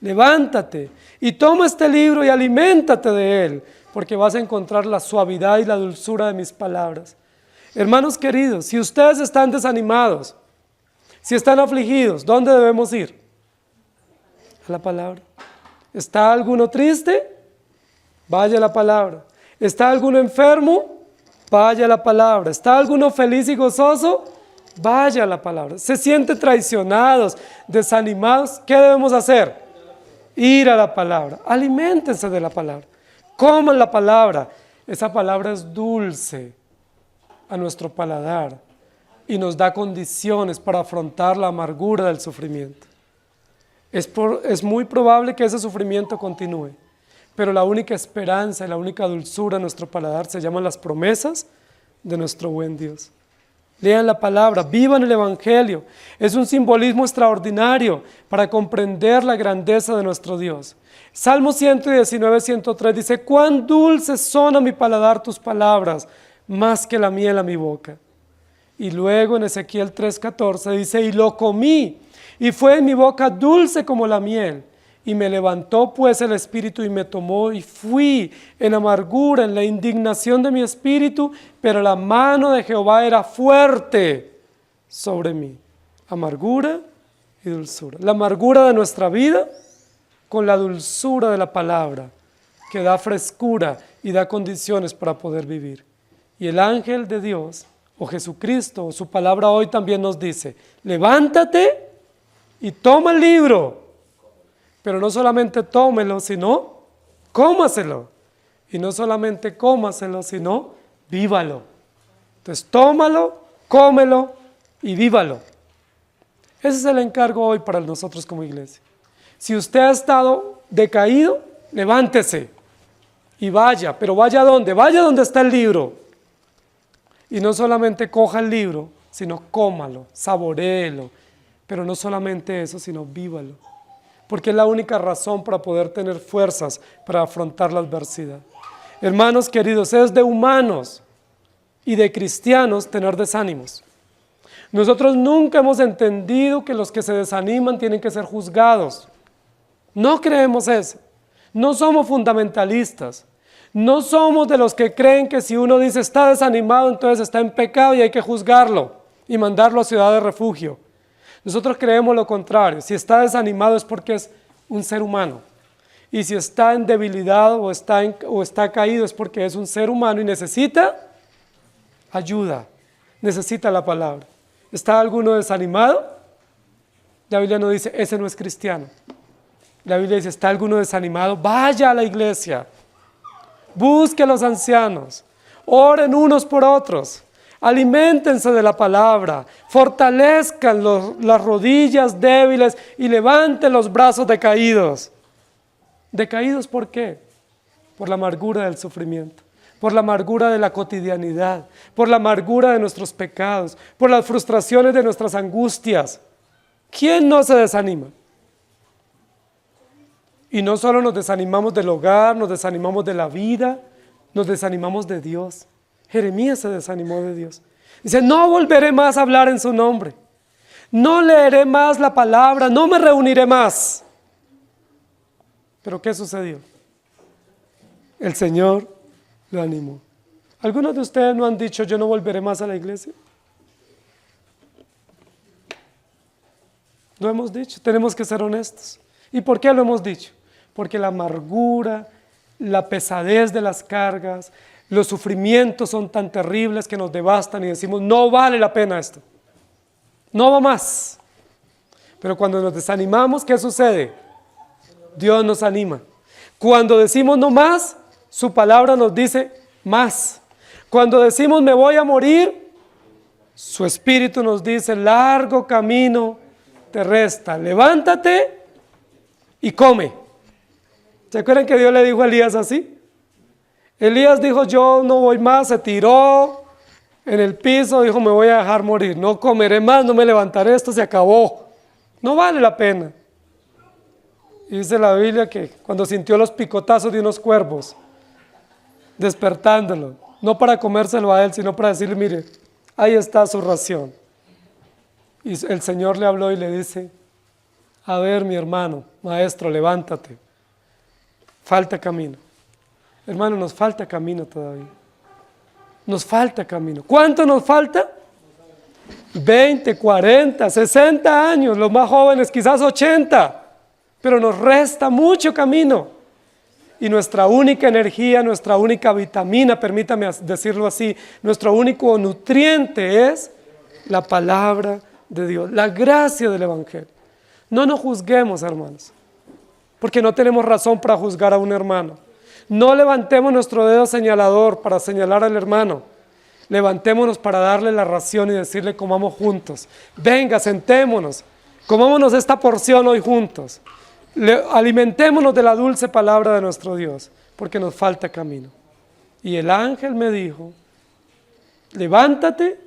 levántate y toma este libro y aliméntate de él, porque vas a encontrar la suavidad y la dulzura de mis palabras. Hermanos queridos, si ustedes están desanimados, si están afligidos, ¿dónde debemos ir? A la palabra. ¿Está alguno triste? Vaya a la palabra. ¿Está alguno enfermo? Vaya a la palabra. ¿Está alguno feliz y gozoso? Vaya a la palabra. ¿Se sienten traicionados, desanimados? ¿Qué debemos hacer? Ir a la palabra. Aliméntense de la palabra. Coman la palabra. Esa palabra es dulce a nuestro paladar y nos da condiciones para afrontar la amargura del sufrimiento. Es muy probable que ese sufrimiento continúe, pero la única esperanza y la única dulzura en nuestro paladar se llaman las promesas de nuestro buen Dios. Lean la palabra, vivan el Evangelio. Es un simbolismo extraordinario para comprender la grandeza de nuestro Dios. Salmo 119, 103 dice, cuán dulces son a mi paladar tus palabras, más que la miel a mi boca. Y luego en Ezequiel 3:14 dice, y lo comí, y fue en mi boca dulce como la miel. Y me levantó pues el espíritu y me tomó, y fui en amargura, en la indignación de mi espíritu, pero la mano de Jehová era fuerte sobre mí. Amargura y dulzura. La amargura de nuestra vida con la dulzura de la palabra, que da frescura y da condiciones para poder vivir. Y el ángel de Dios, o Jesucristo, o su palabra hoy también nos dice, levántate y toma el libro. Pero no solamente tómelo, sino cómaselo. Y no solamente cómaselo, sino vívalo. Entonces tómalo, cómelo y vívalo. Ese es el encargo hoy para nosotros como iglesia. Si usted ha estado decaído, levántese y vaya. ¿Pero vaya a dónde? Vaya donde está el libro. Y no solamente coja el libro, sino cómalo, saboréelo. Pero no solamente eso, sino vívalo. Porque es la única razón para poder tener fuerzas para afrontar la adversidad. Hermanos queridos, es de humanos y de cristianos tener desánimos. Nosotros nunca hemos entendido que los que se desaniman tienen que ser juzgados. No creemos eso. No somos fundamentalistas. No somos de los que creen que si uno dice está desanimado, entonces está en pecado y hay que juzgarlo y mandarlo a ciudad de refugio. Nosotros creemos lo contrario. Si está desanimado es porque es un ser humano. Y si está en debilidad o está caído es porque es un ser humano y necesita ayuda, necesita la palabra. ¿Está alguno desanimado? La Biblia no dice, ese no es cristiano. La Biblia dice, ¿está alguno desanimado? Vaya a la iglesia, busque a los ancianos, oren unos por otros. Aliméntense de la palabra, fortalezcan las rodillas débiles y levanten los brazos decaídos. ¿Decaídos por qué? Por la amargura del sufrimiento, por la amargura de la cotidianidad, por la amargura de nuestros pecados, por las frustraciones de nuestras angustias. ¿Quién no se desanima? Y no solo nos desanimamos del hogar, nos desanimamos de la vida, nos desanimamos de Dios. Jeremías se desanimó de Dios. Dice, no volveré más a hablar en su nombre. No leeré más la palabra, no me reuniré más. ¿Pero qué sucedió? El Señor lo animó. ¿Algunos de ustedes no han dicho, yo no volveré más a la iglesia? Lo hemos dicho, tenemos que ser honestos. ¿Y por qué lo hemos dicho? Porque la amargura, la pesadez de las cargas, los sufrimientos son tan terribles que nos devastan y decimos, no vale la pena esto, no va más. Pero cuando nos desanimamos, ¿qué sucede? Dios nos anima. Cuando decimos no más, su palabra nos dice más. Cuando decimos me voy a morir, su espíritu nos dice largo camino te resta, levántate y come. ¿Se acuerdan que Dios le dijo a Elías así? Elías dijo yo no voy más, se tiró en el piso, dijo me voy a dejar morir, no comeré más, no me levantaré, esto se acabó, no vale la pena. Y dice la Biblia que cuando sintió los picotazos de unos cuervos, despertándolo, no para comérselo a él, sino para decirle, mire, ahí está su ración. Y el Señor le habló y le dice, a ver mi hermano, maestro, levántate, falta camino. Hermano, nos falta camino todavía. Nos falta camino. ¿Cuánto nos falta? 20, 40, 60 años, los más jóvenes quizás 80. Pero nos resta mucho camino y nuestra única energía, nuestra única vitamina, permítame decirlo así, nuestro único nutriente es la palabra de Dios, la gracia del Evangelio. No nos juzguemos, hermanos, porque no tenemos razón para juzgar a un hermano. No levantemos nuestro dedo señalador para señalar al hermano. Levantémonos para darle la ración y decirle comamos juntos. Venga, sentémonos, comámonos esta porción hoy juntos. Alimentémonos de la dulce palabra de nuestro Dios, porque nos falta camino. Y el ángel me dijo, levántate,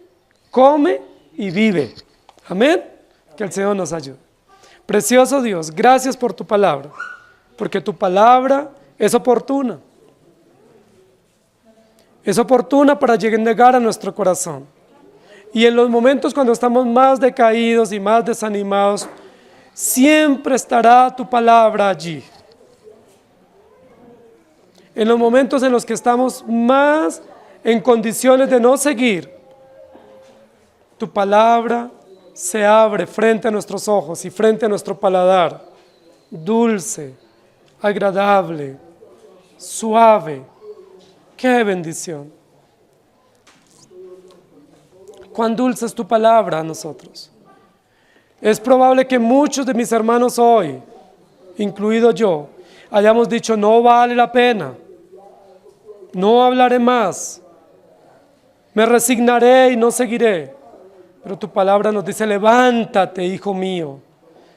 come y vive. Amén. Que el Señor nos ayude. Precioso Dios, gracias por tu palabra, porque tu palabra es oportuna. Es oportuna para llegar a nuestro corazón. Y en los momentos cuando estamos más decaídos y más desanimados, siempre estará tu palabra allí. En los momentos en los que estamos más en condiciones de no seguir, tu palabra se abre frente a nuestros ojos y frente a nuestro paladar, dulce, agradable, suave. ¡Qué bendición! ¡Cuán dulce es tu palabra a nosotros! Es probable que muchos de mis hermanos hoy, incluido yo, hayamos dicho, no vale la pena, no hablaré más, me resignaré y no seguiré. Pero tu palabra nos dice, levántate, hijo mío,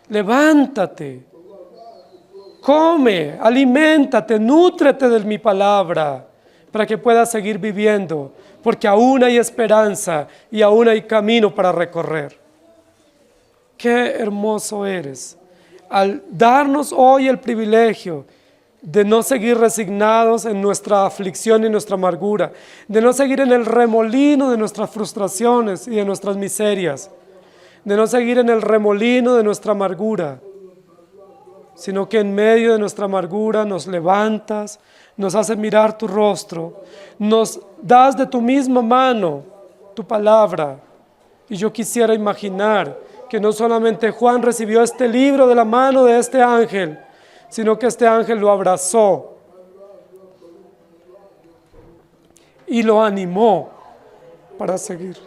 levántate, come, aliméntate, nútrete de mi palabra, para que puedas seguir viviendo, porque aún hay esperanza y aún hay camino para recorrer. Qué hermoso eres, al darnos hoy el privilegio de no seguir resignados en nuestra aflicción y nuestra amargura, de no seguir en el remolino de nuestras frustraciones y de nuestras miserias, de no seguir en el remolino de nuestra amargura, sino que en medio de nuestra amargura nos levantas, nos haces mirar tu rostro, nos das de tu misma mano tu palabra. Y yo quisiera imaginar que no solamente Juan recibió este libro de la mano de este ángel, sino que este ángel lo abrazó y lo animó para seguir.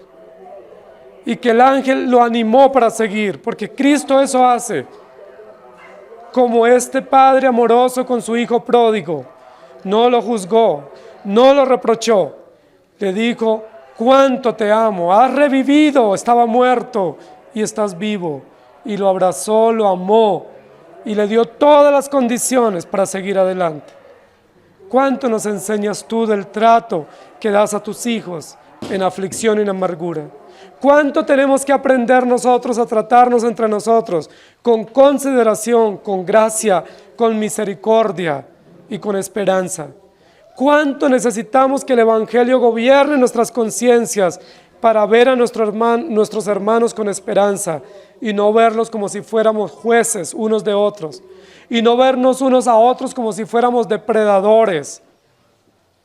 Y que el ángel lo animó para seguir, porque Cristo eso hace. Como este padre amoroso con su hijo pródigo, no lo juzgó, no lo reprochó, le dijo, cuánto te amo, has revivido, estaba muerto y estás vivo. Y lo abrazó, lo amó y le dio todas las condiciones para seguir adelante. ¿Cuánto nos enseñas tú del trato que das a tus hijos en aflicción y en amargura? ¿Cuánto tenemos que aprender nosotros a tratarnos entre nosotros con consideración, con gracia, con misericordia y con esperanza? ¿Cuánto necesitamos que el Evangelio gobierne nuestras conciencias para ver a nuestros hermanos con esperanza y no verlos como si fuéramos jueces unos de otros y no vernos unos a otros como si fuéramos depredadores,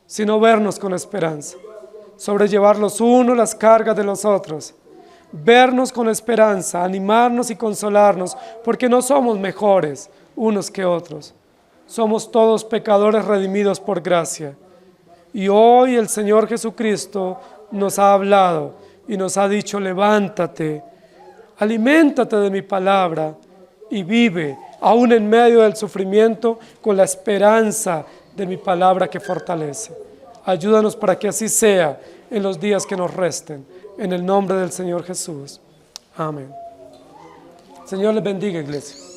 sino vernos con esperanza, sobrellevar los unos las cargas de los otros, vernos con esperanza, animarnos y consolarnos, porque no somos mejores unos que otros. Somos todos pecadores redimidos por gracia. Y hoy el Señor Jesucristo nos ha hablado y nos ha dicho: levántate, aliméntate de mi palabra y vive, aún en medio del sufrimiento, con la esperanza de mi palabra que fortalece. Ayúdanos para que así sea en los días que nos resten. En el nombre del Señor Jesús. Amén. Señor les bendiga, iglesia.